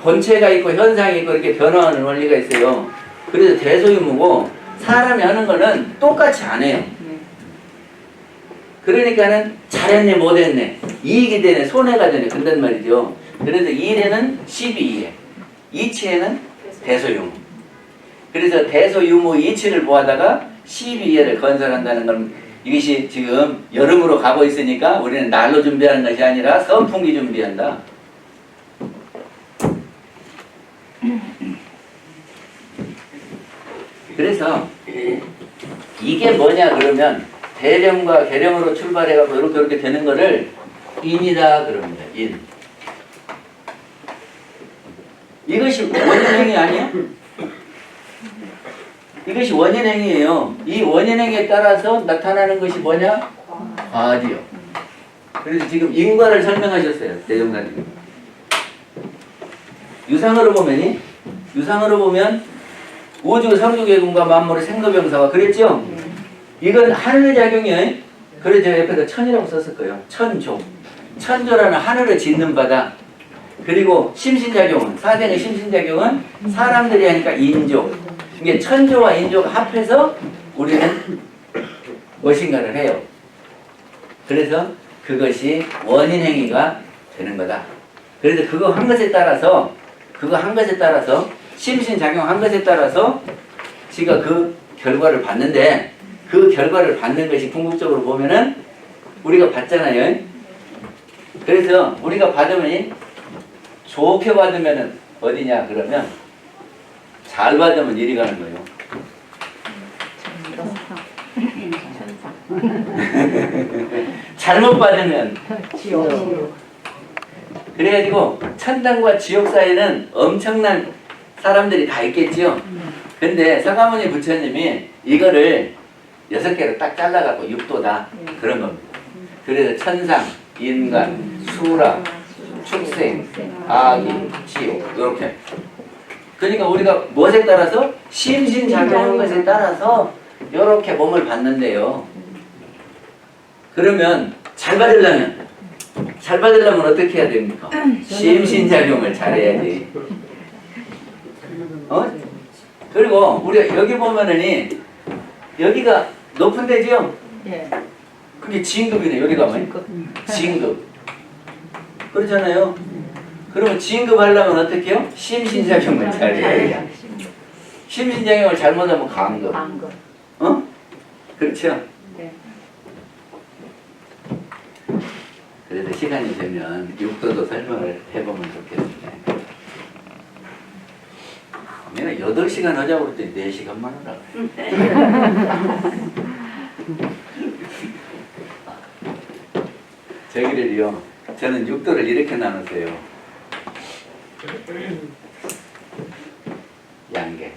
본체가 있고 현상이 있고 이렇게 변화하는 원리가 있어요. 그래서 대소유무고 사람이 하는 거는 똑같이 안 해요. 그러니까는 잘했네 못했네 이익이 되네 손해가 되네 그런단 말이죠. 그래서 일에는 12이해 이치에는 대소유무. 그래서 대소유무 이치를 보하다가 12이해를 건설한다는 건 이것이 지금 여름으로 가고 있으니까 우리는 날로 준비하는 것이 아니라 선풍기 준비한다. 그래서 이게 뭐냐 그러면 대령과 계령으로 출발해가지고 이렇게 되는 거를 인이다 그럽니다. 인. 이것이 원인행위 아니야? 이것이 원인행위예요. 이 원인행위에 따라서 나타나는 것이 뭐냐? 과지요. 그래서 지금 인과를 설명하셨어요. 대종사님. 유상으로 보면 우주 성주계공과 만물의 생로병사가 그랬죠? 이건 하늘 작용이에요. 그래서 제가 옆에다 천이라고 썼을 거예요. 천조. 천조라는 하늘을 짓는 바다. 그리고 심신작용은, 사생의 심신작용은 사람들이 하니까 인조. 이게 천조와 인조가 합해서 우리는 무엇인가를 해요. 그래서 그것이 원인행위가 되는 거다. 그래서 그거 한 것에 따라서 심신작용한 것에 따라서 지가 그 결과를 받는데 그 결과를 받는 것이 궁극적으로 보면은 우리가 받잖아요. 그래서 우리가 받으면 좋게 받으면은 어디냐 그러면 잘 받으면 이리 가는 거예요. 잘못 받으면 지옥. 그래가지고 천당과 지옥 사이에는 엄청난 사람들이 다 있겠지요. 근데 서가모니 부처님이 이거를 6개로 딱 잘라갖고 육도다 그런 겁니다. 그래서 천상, 인간, 수락, 축생, 아기, 지옥 이렇게. 그러니까 우리가 무엇에 따라서 심신작용한 것에 따라서 이렇게 몸을 받는데요. 그러면 잘 받으려면 어떻게 해야 됩니까? 심신작용을 잘해야지. 그리고 우리가 여기 보면은 여기가 높은 데지요? 예. 그게 진급이네. 여기 가면 진급. 그렇잖아요. 그러면 진급 하려면 어떻게 해요? 심신작용을 잘해야지. 심신작용을 잘못하면 강급. 그렇죠? 네. 그래서 시간이 되면 육도도 설명을 해보면 좋겠는데 내가 8시간 하자고 그랬더니 4시간만 하라고 저기를요 저는 육도를 이렇게 나눴어요. 양계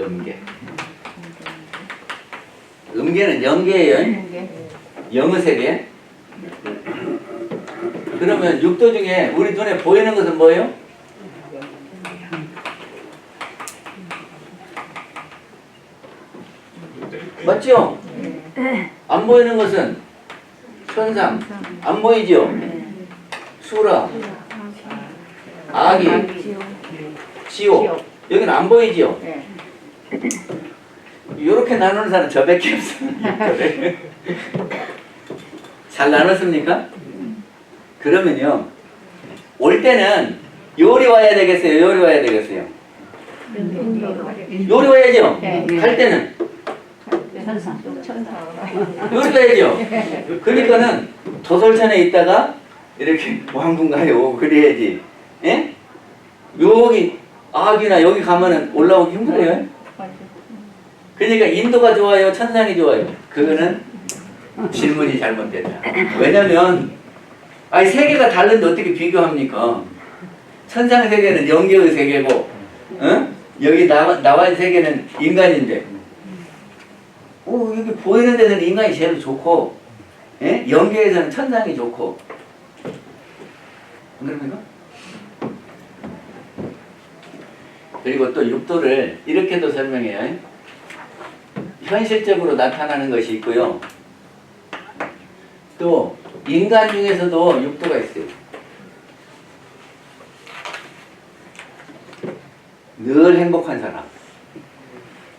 음계. 음계는 영계예요. 이게 영의 세계. 그러면 육도 중에 우리 눈에 보이는 것은 뭐예요? 맞죠? 안 보이는 것은 천상. 안 보이죠? 수라, 아기, 지옥. 여기는 안 보이죠? 네. 이렇게 나누는 사람 저밖에 없어요. 잘 나눴습니까? 그러면요, 올 때는 요리 와야 되겠어요? 요리 와야 되겠어요? 요리 와야죠? 네. 갈 때는 천상. 요리 가야죠? 그러니까는 도솔천에 있다가 이렇게 왕궁 가요. 그래야지. 예? 여기 아기나 여기 가면은 올라오기 힘들어요. 그러니까 인도가 좋아요? 천상이 좋아요? 그거는 질문이 잘못됐다. 왜냐면 아니 세계가 다른데 어떻게 비교합니까? 천상 세계는 영계의 세계고, 여기 나와 세계는 인간인데, 여기 보이는 데는 인간이 제일 좋고, 예? 영계에서는 천상이 좋고, 안 그럽니까? 그리고 또 육도를 이렇게도 설명해요. 현실적으로 나타나는 것이 있고요. 또 인간 중에서도 육도가 있어요. 늘 행복한 사람.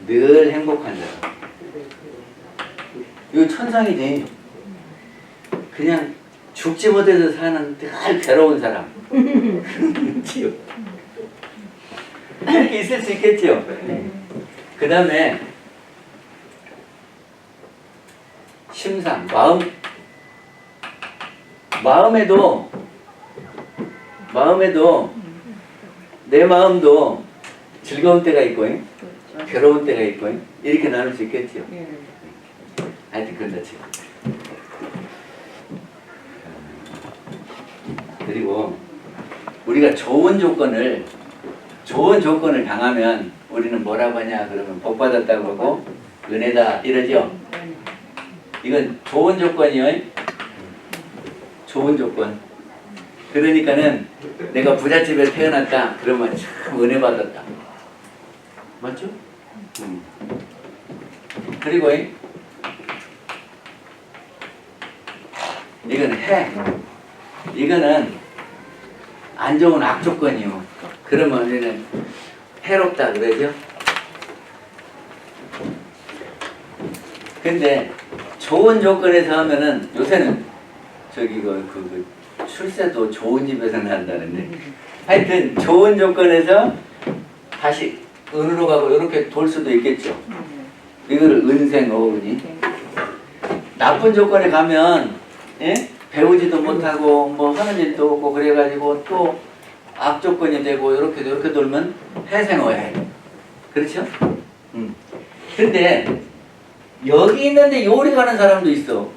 늘 행복한 사람. 이거 천상이지. 그냥 죽지 못해서 사는 늘 괴로운 사람. 이렇게 있을 수 있겠죠. 그 다음에 심상, 마음에도 내 마음도 즐거운 때가 있고 괴로운 때가 있고 이렇게 나눌 수 있겠죠. 하여튼 그렇지. 그리고 우리가 좋은 조건을 당하면 우리는 뭐라고 하냐 그러면 복 받았다고 하고 은혜다 이러죠. 이건 좋은 조건이요. 좋은 조건. 그러니까는 내가 부잣집에 태어났다 그러면 참 은혜 받았다. 맞죠? 그리고 이거는 이거는 안 좋은 악조건이요. 그러면 우리는 해롭다 그러죠. 근데 좋은 조건에서 하면은 요새는 저기 그 출세도 좋은 집에서 난다는데 하여튼 좋은 조건에서 다시 은으로 가고 이렇게 돌 수도 있겠죠. 이거를 은생어운이. 나쁜 조건에 가면 배우지도 못하고 뭐 하는 일도 없고 그래가지고 또 악조건이 되고 이렇게 돌면 해생어해. 그렇죠? 근데 여기 있는데 요리 가는 사람도 있어.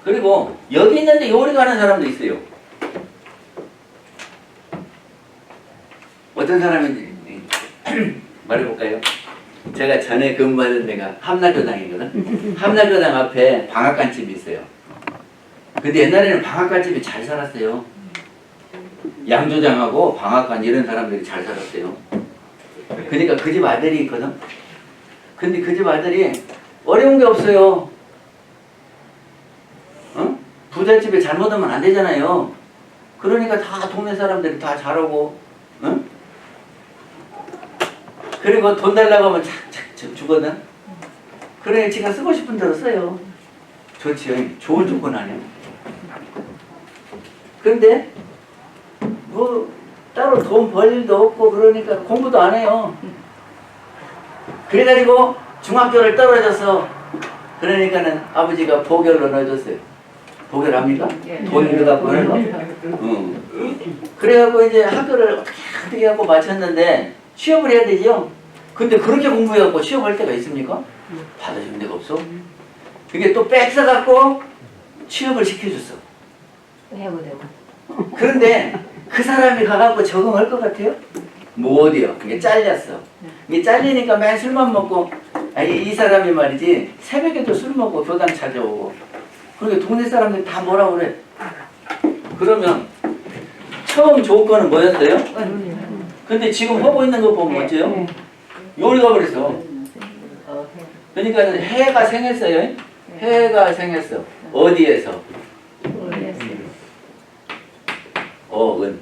그리고 여기 있는데 요리 가는 사람도 있어요. 어떤 사람인지 말해볼까요? 제가 전에 근무하던 데가 함락교당이거든. 함락교당 앞에 방앗간집이 있어요. 근데 옛날에는 방앗간집이 잘 살았어요. 양조장하고 방앗간 이런 사람들이 잘 살았어요. 그러니까 그 집 아들이 있거든. 근데 그 집 아들이 어려운 게 없어요. 부잣집에 잘못 오면 안 되잖아요. 그러니까 다 동네 사람들이 다 잘하고, 그리고 돈 달라고 하면 착착 주거든. 그래 지가 쓰고 싶은 대로 써요. 좋지요. 좋은 조건 아니에요. 근데 뭐 따로 돈 벌 일도 없고 그러니까 공부도 안 해요. 그래가지고 중학교를 떨어져서 그러니까는 아버지가 보결로 넣어줬어요. 보결 합니까? 돈 들어갖고 하는 거. 그래갖고 이제 학교를 어떻게 하고 마쳤는데 취업을 해야 되죠. 근데 그렇게 공부해갖고 취업할 데가 있습니까? 받아준 데가 없어. 그게 또 뺏어갖고 취업을 시켜줬어. 해보되고. 그런데 그 사람이 가갖고 적응할 것 같아요? 못이요. 이게 잘렸어. 이게 잘리니까 맨 술만 먹고, 이 사람이 말이지, 새벽에도 술 먹고 교당 찾아오고, 그러니까 동네 사람들이 다 뭐라 그래. 그러면, 처음 조건은 뭐였어요? 근데 지금 하고 있는 거 보면 어째요? 요리가 버렸어. 그러니까 해가 생겼어요. 해가 생겼어. 어디에서? 어은.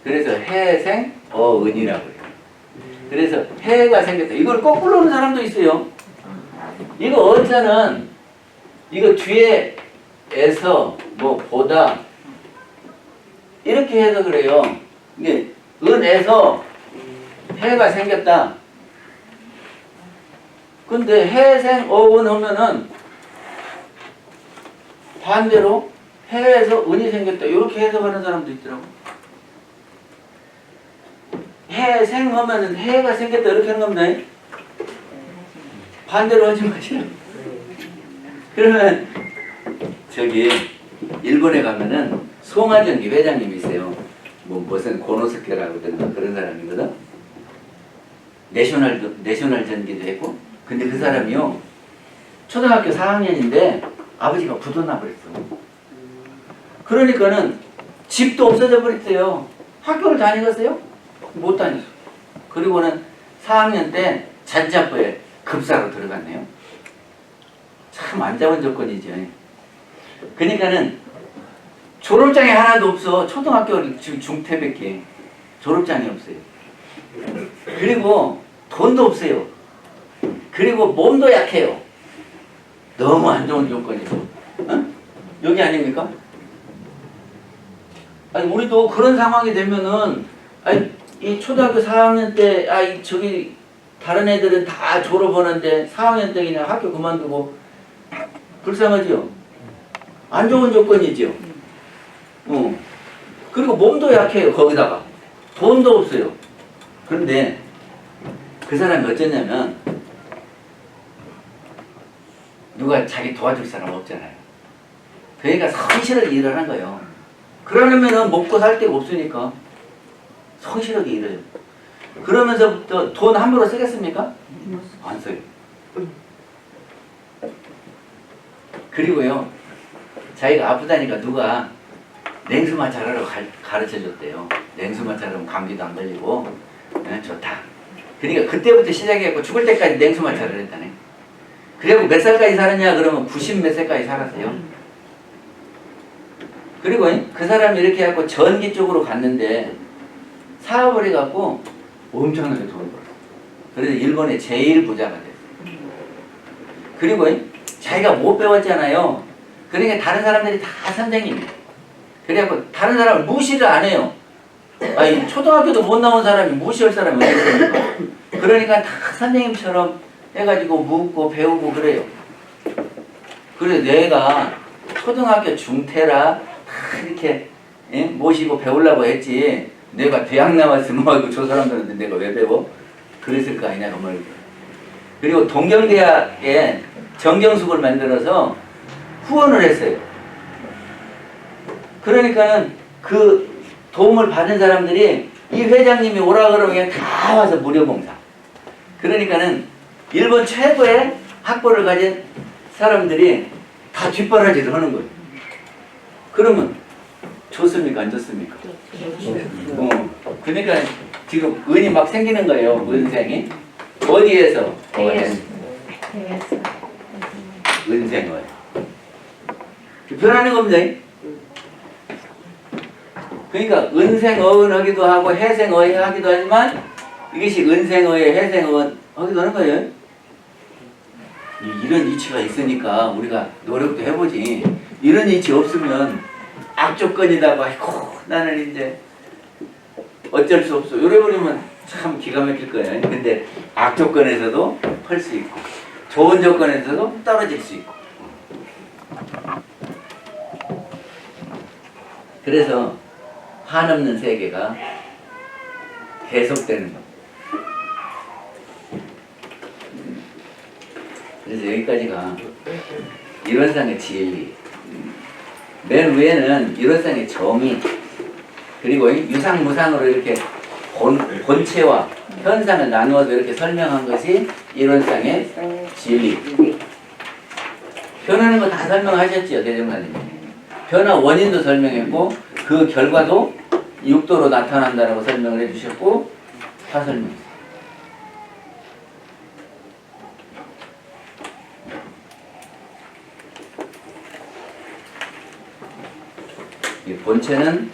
그래서 해생 어은이라고 해요. 그래서 해가 생겼다. 이걸 거꾸로 하는 사람도 있어요. 이거 어자는 이거 뒤에서 뭐 보다 이렇게 해서 그래요. 이게 은에서 해가 생겼다. 근데 해생 어은 하면은 반대로 해에서 은이 생겼다. 이렇게 해석하는 사람도 있더라고. 해생 하면은 해가 생겼다. 이렇게 하는 겁니다. 반대로 하지 마시라. 그러면 저기 일본에 가면은 송하정기 회장님이 있어요. 뭐 무슨 고노스케라고든가 그런 사람이거든. 내셔널 전기도 했고. 근데 그 사람이요. 초등학교 4학년인데 아버지가 부도나 버렸어. 그러니까는 집도 없어져 버렸어요. 학교를 다니겠어요? 못 다녔어. 그리고는 4학년 때 잔자부에 급사로 들어갔네요. 참 안 좋은 조건이죠. 그러니까는 졸업장이 하나도 없어. 초등학교 지금 중퇴밖에 졸업장이 없어요. 그리고 돈도 없어요. 그리고 몸도 약해요. 너무 안 좋은 조건이죠. 어? 여기 아닙니까? 아니 우리도 그런 상황이 되면은 아니 이 초등학교 4학년 때 저기 다른 애들은 다 졸업하는데 4학년 때 그냥 학교 그만두고 불쌍하지요. 안 좋은 조건이지요. 그리고 몸도 약해요. 거기다가 돈도 없어요. 그런데 그 사람이 어쩌냐면 누가 자기 도와줄 사람 없잖아요. 그러니까 성실하게 일을 한 거예요. 그러려면은 먹고 살 데가 없으니까 성실하게 일해요. 그러면서부터 돈 함부로 쓰겠습니까? 안 써요. 그리고요, 자기가 아프다니까 누가 냉수만 잘하라고 가르쳐 줬대요. 냉수만 잘하면 감기도 안 걸리고 좋다. 그러니까 그때부터 시작해갖고 죽을 때까지 냉수만 잘하랬다네. 그리고 몇 살까지 살았냐 그러면 90 몇 살까지 살았어요. 그리고 그 사람이 이렇게 해갖고 전기 쪽으로 갔는데 사업을 해갖고 엄청나게 돈을 벌었어요. 그래서 일본의 제일 부자가 됐어요. 그리고 자기가 못 배웠잖아요. 그러니까 다른 사람들이 다 선생님이에요. 그래갖고 다른 사람을 무시를 안 해요. 아니 초등학교도 못 나온 사람이 무시할 사람이 어디 있습니까? 그러니까 다 선생님처럼 해가지고 묻고 배우고 그래요. 그래서 내가 초등학교 중퇴라 다 이렇게 모시고 배우려고 했지 내가 대학 나왔으면 저 사람들한테 내가 왜 배워? 그랬을 거 아니냐 그 말이죠. 그리고 동경대학에 정경숙을 만들어서 후원을 했어요. 그러니까는 그 도움을 받은 사람들이 이 회장님이 오라 그러면 그냥 다 와서 무료 봉사. 그러니까는 일본 최고의 학벌을 가진 사람들이 다 뒷바라지를 하는 거예요. 그러면 좋습니까? 안 좋습니까? 그러니까 지금 은이 막 생기는 거예요. 은생이. 어디에서? 은생을. 변하는 겁니다. 그러니까 은생어은 하기도 하고 해생어이 하기도 하지만 이것이 은생어에 해생어은 하기도 하는 거예요. 이런 이치가 있으니까 우리가 노력도 해보지. 이런 이치 없으면 악조건이다고 아이고 나는 이제 어쩔 수 없어. 이래버리면 참 기가 막힐 거예요. 근데 악조건에서도 할 수 있고 좋은 조건에서도 떨어질 수 있고. 그래서 한없는 세계가 계속되는 겁니다. 그래서 여기까지가 일원상의 진리, 맨 위에는 일원상의 정의, 그리고 유상무상으로 이렇게 본체와 현상을 나누어서 이렇게 설명한 것이 이론상의 진리. 변하는 거 다 설명하셨지요, 대정관님. 변화 원인도 설명했고 그 결과도 육도로 나타난다라고 설명을 해주셨고 다 설명했어요. 이 본체는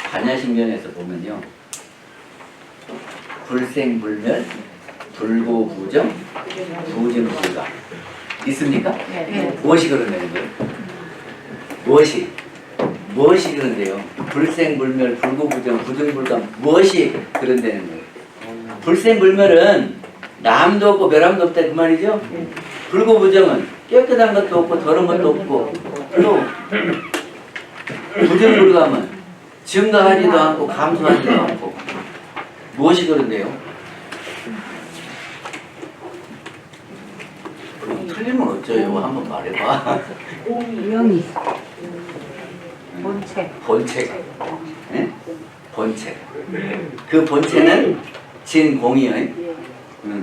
반야신경에서 보면요, 불생불멸, 불고부정, 부증불가 있습니까? 네. 무엇이 그런다는 거예요? 무엇이 그런데요? 불생불멸, 불고부정, 부증불가 무엇이 그런다는 거예요? 불생불멸은 남도 없고 멸함도 없다 그 말이죠? 불고부정은 깨끗한 것도 없고 더러운 것도 없고, 또 부증불감은 증가하지도 않고 감소하지도 않고. 무엇이 그런데요? 틀리면 어쩌요? 한번 말해봐. 영이 본체. 네? 본체. 그 본체는 진공이요.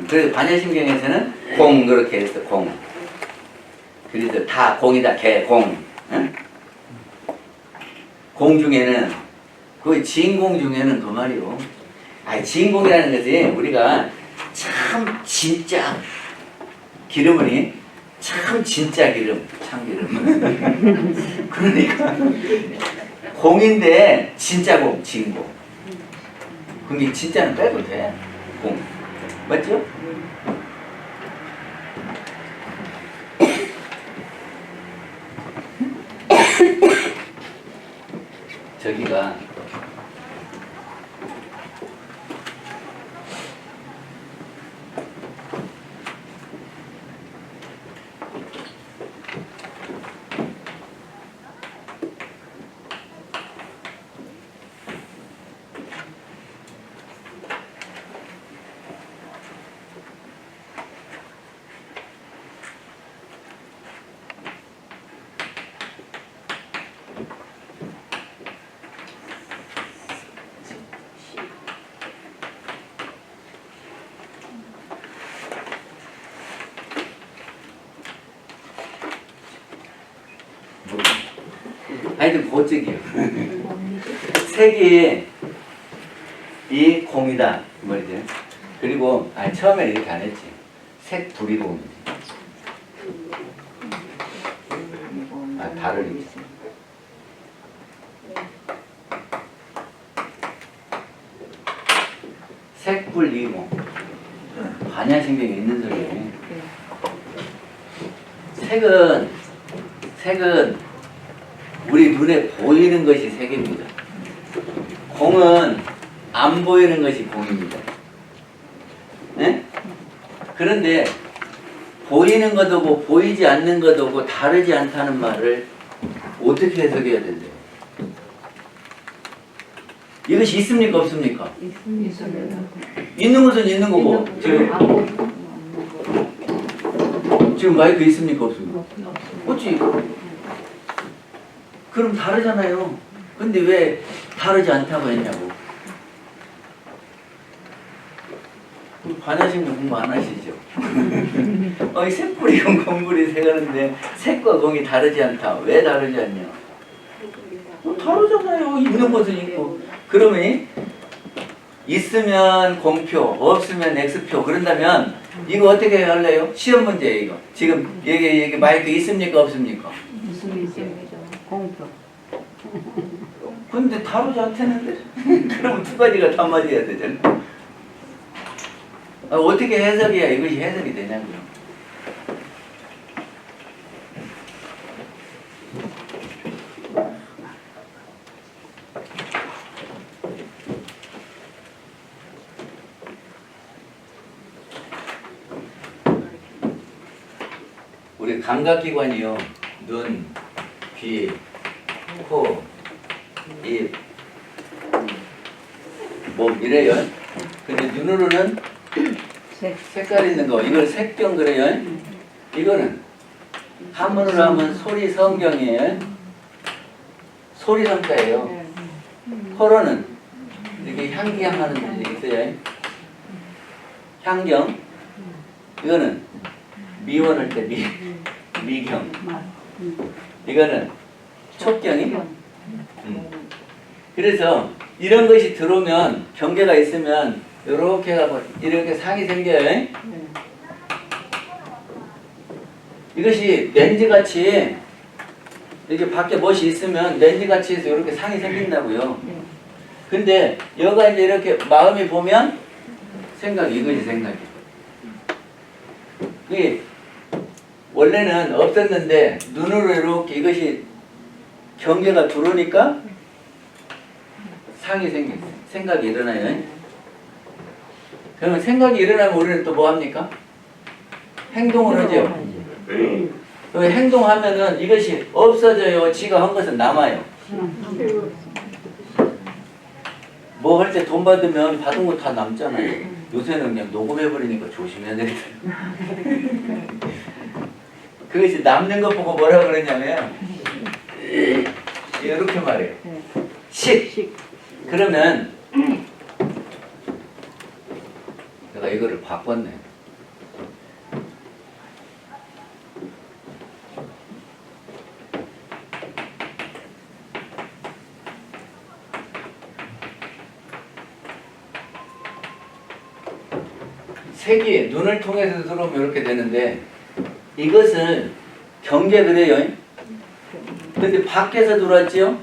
그래서 반야신경에서는 공 그렇게 했어. 공. 그래서 다 공이다. 개공. 응? 공 중에는 그 진공 중에는 그 말이요. 아니 진공이라는 것이 우리가 참 진짜 기름이니 참 진짜 기름, 참기름. 그러니까 공인데 진짜 공, 진공. 근데 진짜는 빼도 돼. 공. 맞죠? 저기가 하여튼 고적이요. 색이 이 공이다 이 말이죠. 그리고 처음에 이렇게 안 했지. 색 불이 공이지. 다르지. 색불 이공. 반야신경에 있는 소리예요. 색은 우리 눈에 보이는 것이 색입니다. 공은 안 보이는 것이 공입니다. 네? 그런데 보이는 것하고 보이지 않는 것하고 다르지 않다는 말을 어떻게 해석해야 된대요? 이것이 있습니까 없습니까? 있습니다. 있는 것은 있는 거고 지금 마이크 있습니까 없습니까? 없지. 그럼 다르잖아요. 근데 왜 다르지 않다고 했냐고. 반야신경 공부 안 하시죠? 이 색불이건 공불이 색하는데 색과 공이 다르지 않다. 왜 다르지 않냐? 다르잖아요. 있는 것은 있고. 그러면 있으면 공표, 없으면 X표. 그런다면 이거 어떻게 할래요? 시험 문제예요 이거. 지금 여기 마이크 있습니까 없습니까? 있습니다. 공표. 근데 다르지 않다는데? 그럼 두 가지가 다 맞아야 되잖아. 어떻게 해석해야 이것이 해석이 되냐고요. 우리 감각기관이요. 눈, 귀, 코, 입, 몸 이래요. 근데 눈으로는 색깔 있는 거 이걸 색경 그래요. 이거는 한문으로 하면 소리 성경이에요. 소리 성자예요. 호로는 이렇게 향기향하는 일이 있어요. 향경. 이거는 미원할 때 미경. 이거는 촉경이. 그래서 이런 것이 들어오면 경계가 있으면 이렇게 하고 이렇게 상이 생겨요. 이것이 렌즈같이 이렇게 밖에 멋이 있으면 렌즈같이 해서 이렇게 상이 생긴다고요. 근데 여가 이제 이렇게 마음이 보면 생각이 이것이 생각이. 이게 원래는 없었는데 눈으로 이렇게 이것이 경계가 들어오니까 상이 생겼어요. 생각이 일어나요. 그러면 생각이 일어나면 우리는 또 뭐 합니까? 행동을 하죠. 행동하면은 이것이 없어져요. 지가 한 것은 남아요. 뭐 할 때 돈 받으면 받은 거 다 남잖아요. 요새는 그냥 녹음해버리니까 조심해야 되겠어요. 그것이 남는 것 보고 뭐라고 그러냐면 이렇게 말해요. 식. 그러면 내가 이거를 바꿨네. 색이 눈을 통해서 들어오면 이렇게 되는데 이것은 경계 그래요. 근데 밖에서 들어왔지요?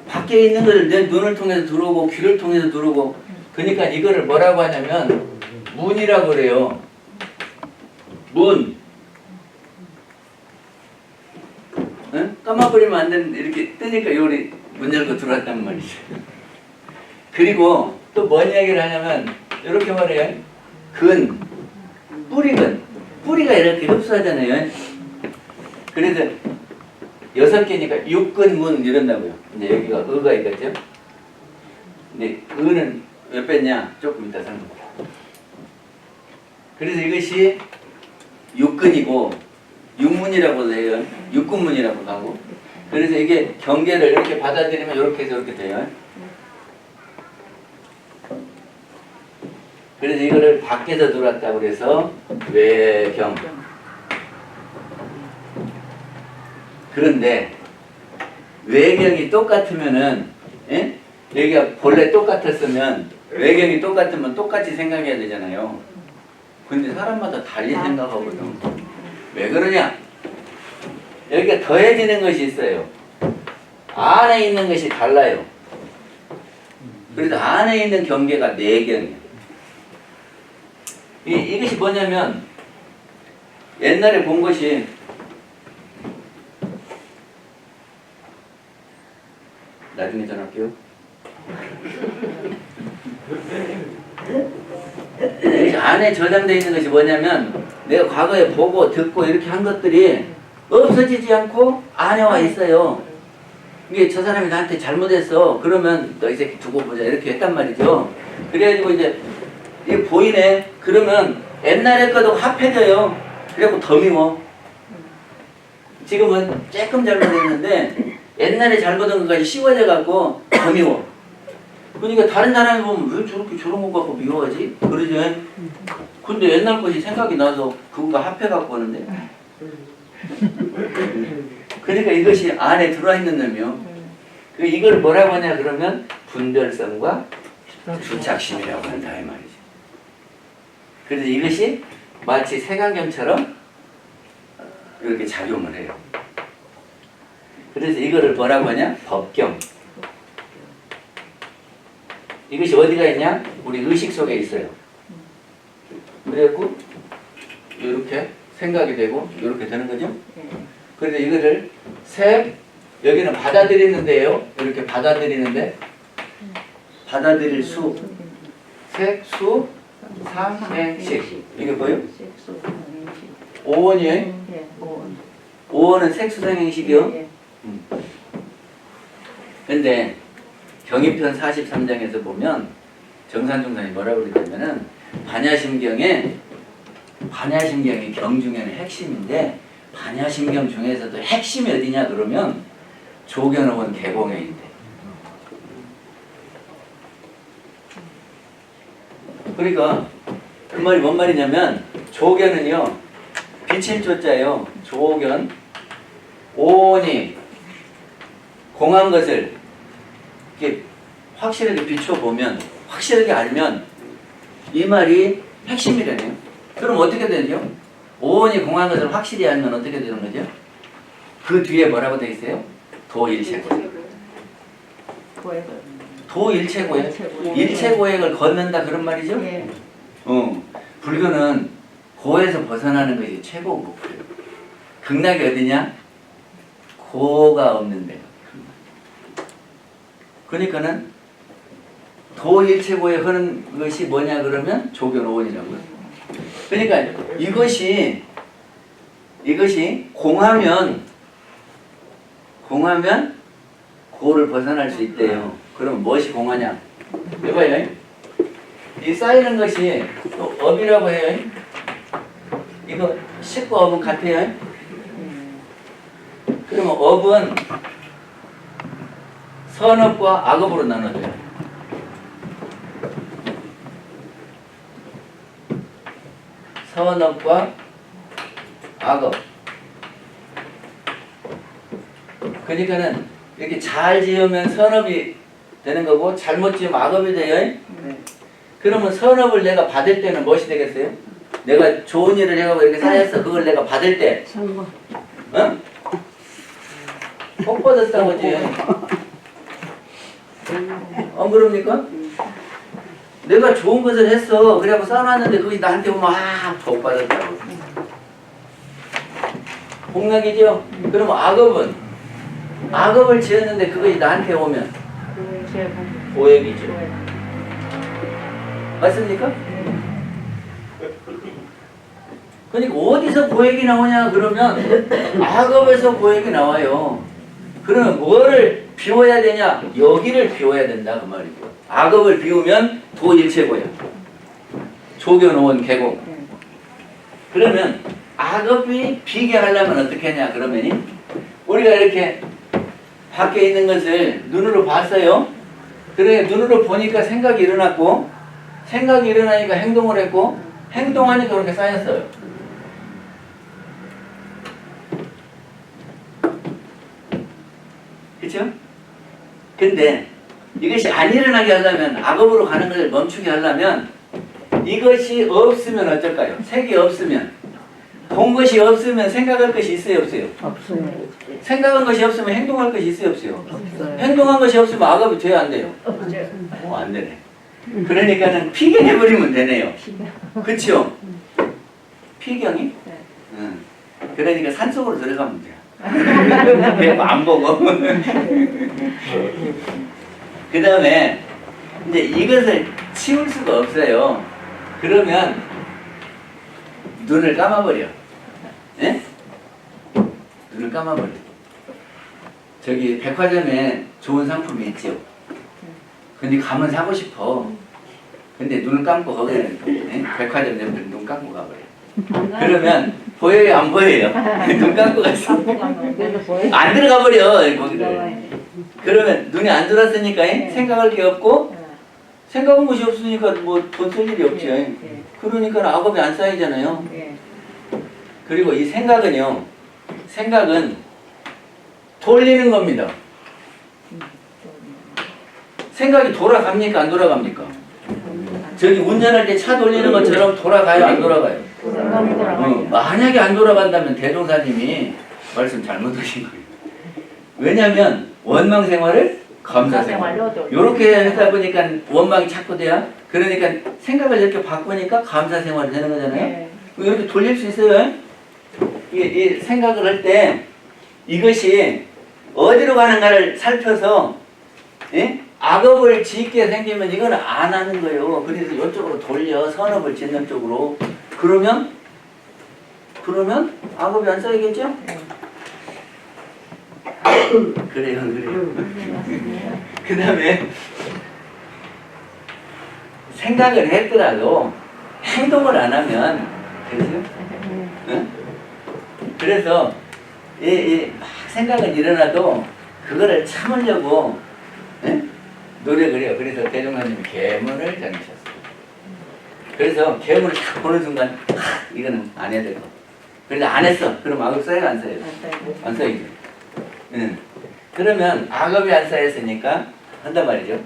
밖에 있는 것을 내 눈을 통해서 들어오고 귀를 통해서 들어오고 그러니까 이거를 뭐라고 하냐면 문이라고 그래요. 문. 응? 감아버리면 안 되는데 이렇게 뜨니까 요리 문 열고 들어왔단 말이죠. 그리고 또 뭔 이야기를 하냐면 이렇게 말해요. 뿌리근. 뿌리가 이렇게 흡수하잖아요. 그래서 6개니까 육근문 이런다고요. 이제 여기가 의가 있겠죠? 근데 의는 몇 뺐냐? 조금 이따 설명. 그래서 이것이 육근이고 육문이라고 해요. 육근문이라고 하고. 그래서 이게 경계를 이렇게 받아들이면 이렇게 해서 이렇게 돼요. 그래서 이거를 밖에서 들어왔다고 그래서 외경. 그런데 외경이 똑같으면은 여기가 본래 똑같았으면 외경이 똑같으면 똑같이 생각해야 되잖아요. 근데 사람마다 달리 생각하거든. 왜 그러냐? 여기가 더해지는 것이 있어요. 안에 있는 것이 달라요. 그래서 안에 있는 경계가 내경이에요. 이것이 뭐냐면 옛날에 본 것이 나중에 전할게요. 안에 저장되어 있는 것이 뭐냐면 내가 과거에 보고 듣고 이렇게 한 것들이 없어지지 않고 안에 와 있어요. 이게 저 사람이 나한테 잘못했어. 그러면 너 이 새끼 두고 보자. 이렇게 했단 말이죠. 그래가지고 이제 이게 보이네. 그러면 옛날에 거도 합해져요. 그래갖고 더 미워. 지금은 조금 잘못했는데 옛날에 잘못한 것까지 씌워져 갖고 더 미워. 그러니까 다른 사람이 보면 왜 저렇게 저런 것 갖고 미워하지? 그러죠. 근데 옛날 것이 생각이 나서 그거가 합해 갖고 오는데. 그러니까 이것이 안에 들어와 있는 놈이요. 이걸 뭐라고 하냐 그러면 분별성과 주착심이라고 한다 이 말이죠. 그래서 이것이 마치 색안경처럼 이렇게 작용을 해요. 그래서 이거를 뭐라고 하냐? 법경. 이것이 어디가 있냐? 우리 의식 속에 있어요. 그래갖고 이렇게 생각이 되고 이렇게 되는 거죠. 그래서 이거를 색, 여기는 받아들이는데요. 이렇게 받아들이는데 받아들일 수, 색, 수, 삼행식. 이게 뭐예요? 오원이에요? 오원은 색수상행식이요. 근데 경인편 43장에서 보면 정산중산이 뭐라고 그러냐면은 반야심경이 경 중에는 핵심인데 반야심경 중에서도 핵심이 어디냐 그러면 조견어원 개공회인데 그러니까 그 말이 뭔 말이냐면 조견은요 비칠 조자예요. 조견 오온이 공한 것을 이렇게 확실하게 비춰보면 확실하게 알면 이 말이 핵심이라네요. 그럼 어떻게 되죠? 오온이 공한 것을 확실히 알면 어떻게 되는 거죠? 그 뒤에 뭐라고 되어 있어요? 도일체고액. 도일체고액. 일체고액을 걷는다 그런 말이죠? 예. 불교는 고에서 벗어나는 것이 최고 목표예요. 극락이 어디냐? 고가 없는 데가. 그러니까는 도일체고에 하는 것이 뭐냐 그러면 조견오원이라고요. 그러니까 이것이 공하면 고를 벗어날 수 있대요. 그럼 무엇이 공하냐? 해봐요. 이 쌓이는 것이 또 업이라고 해요. 이거 식과 업은 같아요. 그러면 업은 선업과 악업으로 나눠져요. 선업과 악업. 그러니까는 이렇게 잘 지으면 선업이 되는 거고 잘못 지으면 악업이 돼요. 그러면 선업을 내가 받을 때는 무엇이 되겠어요? 내가 좋은 일을 해가고 이렇게 쌓였어. 그걸 내가 받을 때 성공. 응? 복 받았다고 하지. 안 그럽니까? 내가 좋은 것을 했어. 그래갖고 써놨는데 그것이 나한테 오면 복 받았다고. 복락이죠? 그럼 악업을 지었는데 그것이 나한테 오면 고액이죠. 맞습니까? 그러니까 어디서 고액이 나오냐 그러면 악업에서 고액이 나와요. 그러면 뭐를 비워야 되냐? 여기를 비워야 된다 그 말이고. 악업을 비우면 도일체고야. 조견오원 계공. 그러면 악업이 비게 하려면 어떻게 하냐 그러면 우리가 이렇게 밖에 있는 것을 눈으로 봤어요. 그래 눈으로 보니까 생각이 일어났고 생각이 일어나니까 행동을 했고 행동하니까 그렇게 쌓였어요. 그렇죠? 근데 이것이 안 일어나게 하려면 악업으로 가는 것을 멈추게 하려면 이것이 없으면 어쩔까요? 색이 없으면 본 것이 없으면 생각할 것이 있어요 없어요? 없어요. 생각한 것이 없으면 행동할 것이 있어요 없어요? 없어요. 행동한 것이 없으면 악업이 돼야 안 돼요? 안 되네. 그러니까는 피견해버리면 되네요. 그쵸? 피경이? 응. 그러니까 산속으로 들어가면 돼요. 안 보고. 그 다음에 이제 이것을 치울 수가 없어요. 그러면 눈을 감아버려. 예? 눈을 감아버려. 저기 백화점에 좋은 상품이 있죠. 근데 가면 사고 싶어. 근데 눈을 감고 거기는 예? 백화점 놈들 눈 감고 가버려. 그러면 보여요 안 보여요? 눈 감고 갔어. 안 들어가 버려 거기를. 그러면 눈이 안 들어왔으니까 생각할 게 없고 생각한 것이 없으니까 뭐 돈 쓸 일이 없지. 그러니까 악업이 안 쌓이잖아요. 그리고 이 생각은 돌리는 겁니다. 생각이 돌아갑니까 안 돌아갑니까? 저기 운전할 때 차 돌리는 것처럼 돌아가요 안 돌아가요? 만약에 안 돌아간다면 대종사님이 말씀 잘못하신 거예요. 왜냐하면 원망 생활을 감사 생활. 이렇게 하다 보니까 원망이 자꾸 돼야. 그러니까 생각을 이렇게 바꾸니까 감사 생활이 되는 거잖아요. 이렇게 돌릴 수 있어요. 이 생각을 할 때 이것이 어디로 가는가를 살펴서 예? 악업을 짓게 생기면 이건 안 하는 거예요. 그래서 이쪽으로 돌려 선업을 짓는 쪽으로. 그러면 악업이 안 쌓이겠죠? 그래요. 그 다음에 생각을 했더라도 행동을 안 하면 되죠? 응? 그래서 막 생각은 일어나도 그거를 참으려고 예? 노력을 해요. 그래서 대종사님이 계문을 정하셨어요. 그래서 계문을 딱 보는 순간 이거는 안 해야 될 거. 그래서 안 했어. 그럼 악업 써요 안 써요? 안 써야죠. 응. 그러면 악업이 안 쌓였으니까 한단 말이죠.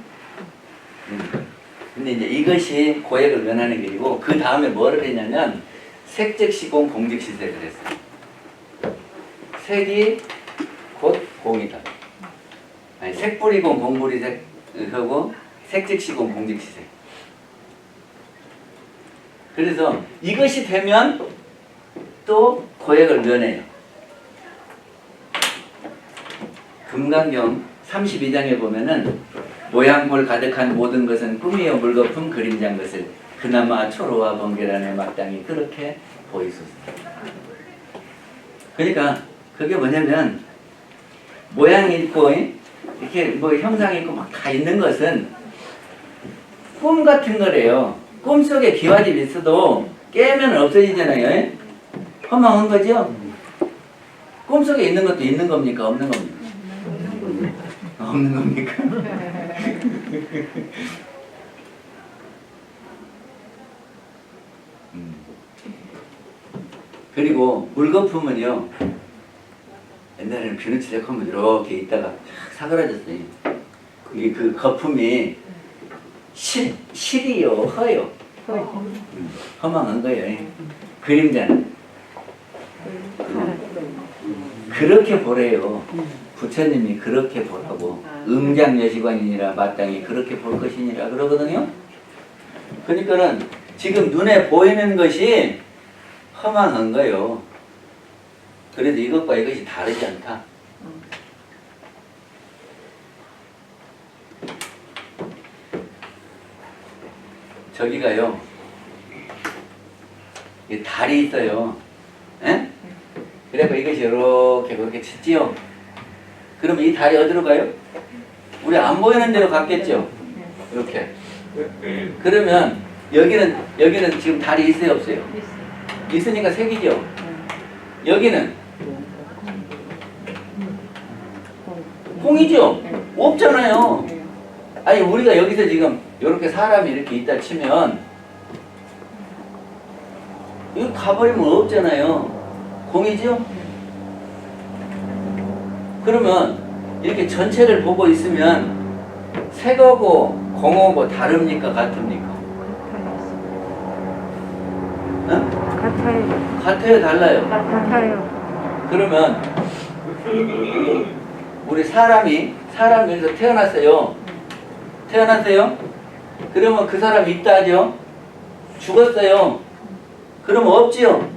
근데 이제 이것이 고액을 면하는 길이고 그 다음에 뭐를 했냐면 색즉시공 공즉시색을 했어요. 색이 곧 공이다. 아니 색불이공 공불이색 하고 색즉시공 공즉시색. 그래서 이것이 되면 또 고액을 면해요. 금강경 32장에 보면은 모양볼 가득한 모든 것은 꿈이요 물거품 그림자인 것을 그나마 초로와 번개라는 마땅히 그렇게 보이소서. 그러니까 그게 뭐냐면 모양이 있고 이렇게 뭐 형상이 있고 막 다 있는 것은 꿈 같은 거래요. 꿈속에 기와집이 있어도 깨면 없어지잖아요. 허망한 거죠? 꿈속에 있는 것도 있는 겁니까? 없는 겁니까? 없는 겁니까? 그리고 물거품은요, 옛날에는 비누칠색 하면 이렇게 있다가 쫙 사그라졌어요. 그게 그 거품이 실이요, 허요. 허망한 거예요. 그림자는. 그렇게 보래요. 부처님이 그렇게 보라고. 음장여시관이니라 마땅히 그렇게 볼 것이니라 그러거든요. 그러니까는 지금 눈에 보이는 것이 허망한 거예요. 그래도 이것과 이것이 다르지 않다. 저기가요, 이 달이 있어요. 에? 그래서 이것이 이렇게 그렇게 치지요. 그러면 이 달이 어디로 가요? 우리 안 보이는 데로 갔겠죠. 이렇게. 그러면 여기는 지금 달이 있어요, 없어요? 있으니까 색이죠. 여기는 공이죠. 없잖아요. 아니 우리가 여기서 지금 이렇게 사람이 이렇게 있다 치면 이거 가버리면 없잖아요. 공이죠. 그러면 이렇게 전체를 보고 있으면 색하고 공하고 다릅니까? 같습니까? 응? 같아요. 같아요? 달라요? 같아요. 그러면 우리 사람이 여기서 태어났어요. 태어났어요? 그러면 그 사람이 있다 하죠? 죽었어요. 그러면 없지요?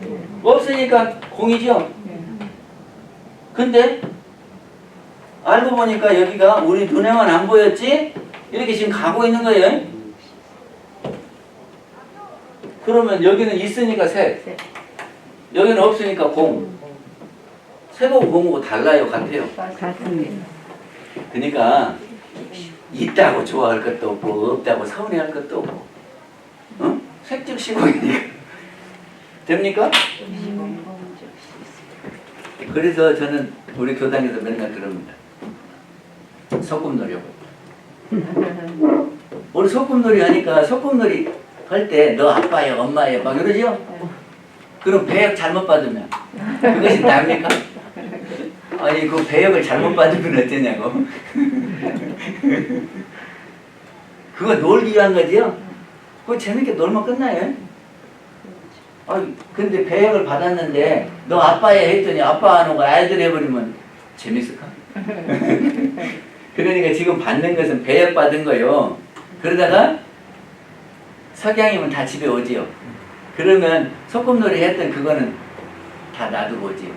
없으니까 공이죠? 근데 알고 보니까 여기가 우리 눈에만 안 보였지? 이렇게 지금 가고 있는 거예요. 그러면 여기는 있으니까 색, 여기는 없으니까 공. 색하고 공하고 달라요? 같아요? 같습니다. 그러니까 있다고 좋아할 것도 없고 없다고 서운해할 것도 없고, 응? 색즉시공이니까 됩니까? 그래서 저는 우리 교당에서 맨날 그럽니다. 소꿉놀이하고. 우리 소꿉놀이 하니까 소꿉놀이 할 때 너 아빠야 엄마야 막 이러죠? 그럼 배역 잘못 받으면 그것이 납니까? 아니 그 배역을 잘못 받으면 어쩌냐고. 그거 놀기 위한 거지요? 그거 재밌게 놀면 끝나요. 아니 근데 배역을 받았는데 너 아빠야 했더니 아빠 하는 거 아이들 해버리면 재밌을까? 그러니까 지금 받는 것은 배역 받은 거요. 그러다가 석양이면 다 집에 오지요. 그러면 소꿉놀이 했던 그거는 다 놔두고 오지요.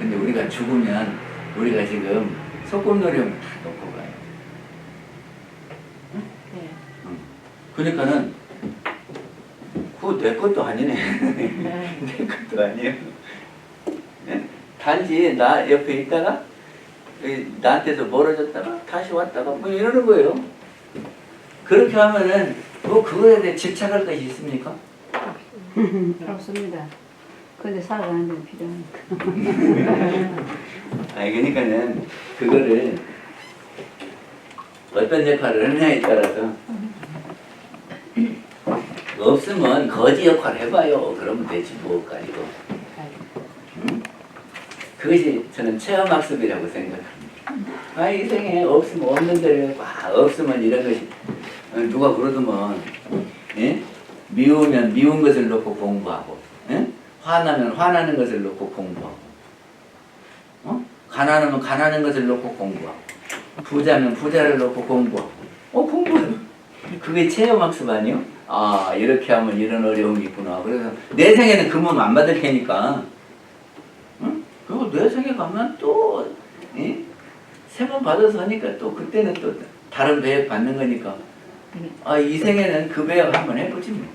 근데 우리가 죽으면 우리가 지금 소꿉놀이하면 다 놓고 가요. 응? 그러니까는 그거 내 것도 아니네. 내 것도 아니에요. 네? 단지 나 옆에 있다가 나한테서 멀어졌다가 다시 왔다가 뭐 이러는 거예요. 그렇게 하면은 뭐 그거에 대해 집착할 것이 있습니까? 없습니다. 근데 살아가는 데 필요하니까. 아니 그러니까는 그거를 어떤 역할을 하느냐에 따라서 없으면 거지 역할 해봐요. 그러면 되지 뭐 가지고. 응? 그것이 저는 체험학습이라고 생각합니다. 아, 이 생에 없으면 없는 대로 없으면 이런 것이 누가 그러더만 예? 미우면 미운 것을 놓고 공부하고 예? 화나면 화나는 것을 놓고 공부하고 가난하면 가난한 것을 놓고 공부하고 부자면 부자를 놓고 공부하고 공부해요. 그게 체험학습 아니요? 아 이렇게 하면 이런 어려움이 있구나. 그래서 내 생에는 그 몸 안 받을 테니까 응? 그리고 내 생에 가면 또 예? 세 번 받아서 하니까 또 그때는 또 다른 배역 받는 거니까 아 이 생에는 그 배역 한번 해보지 뭐.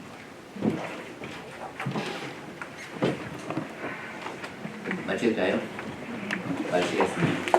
마칠까요? 마치겠습니다.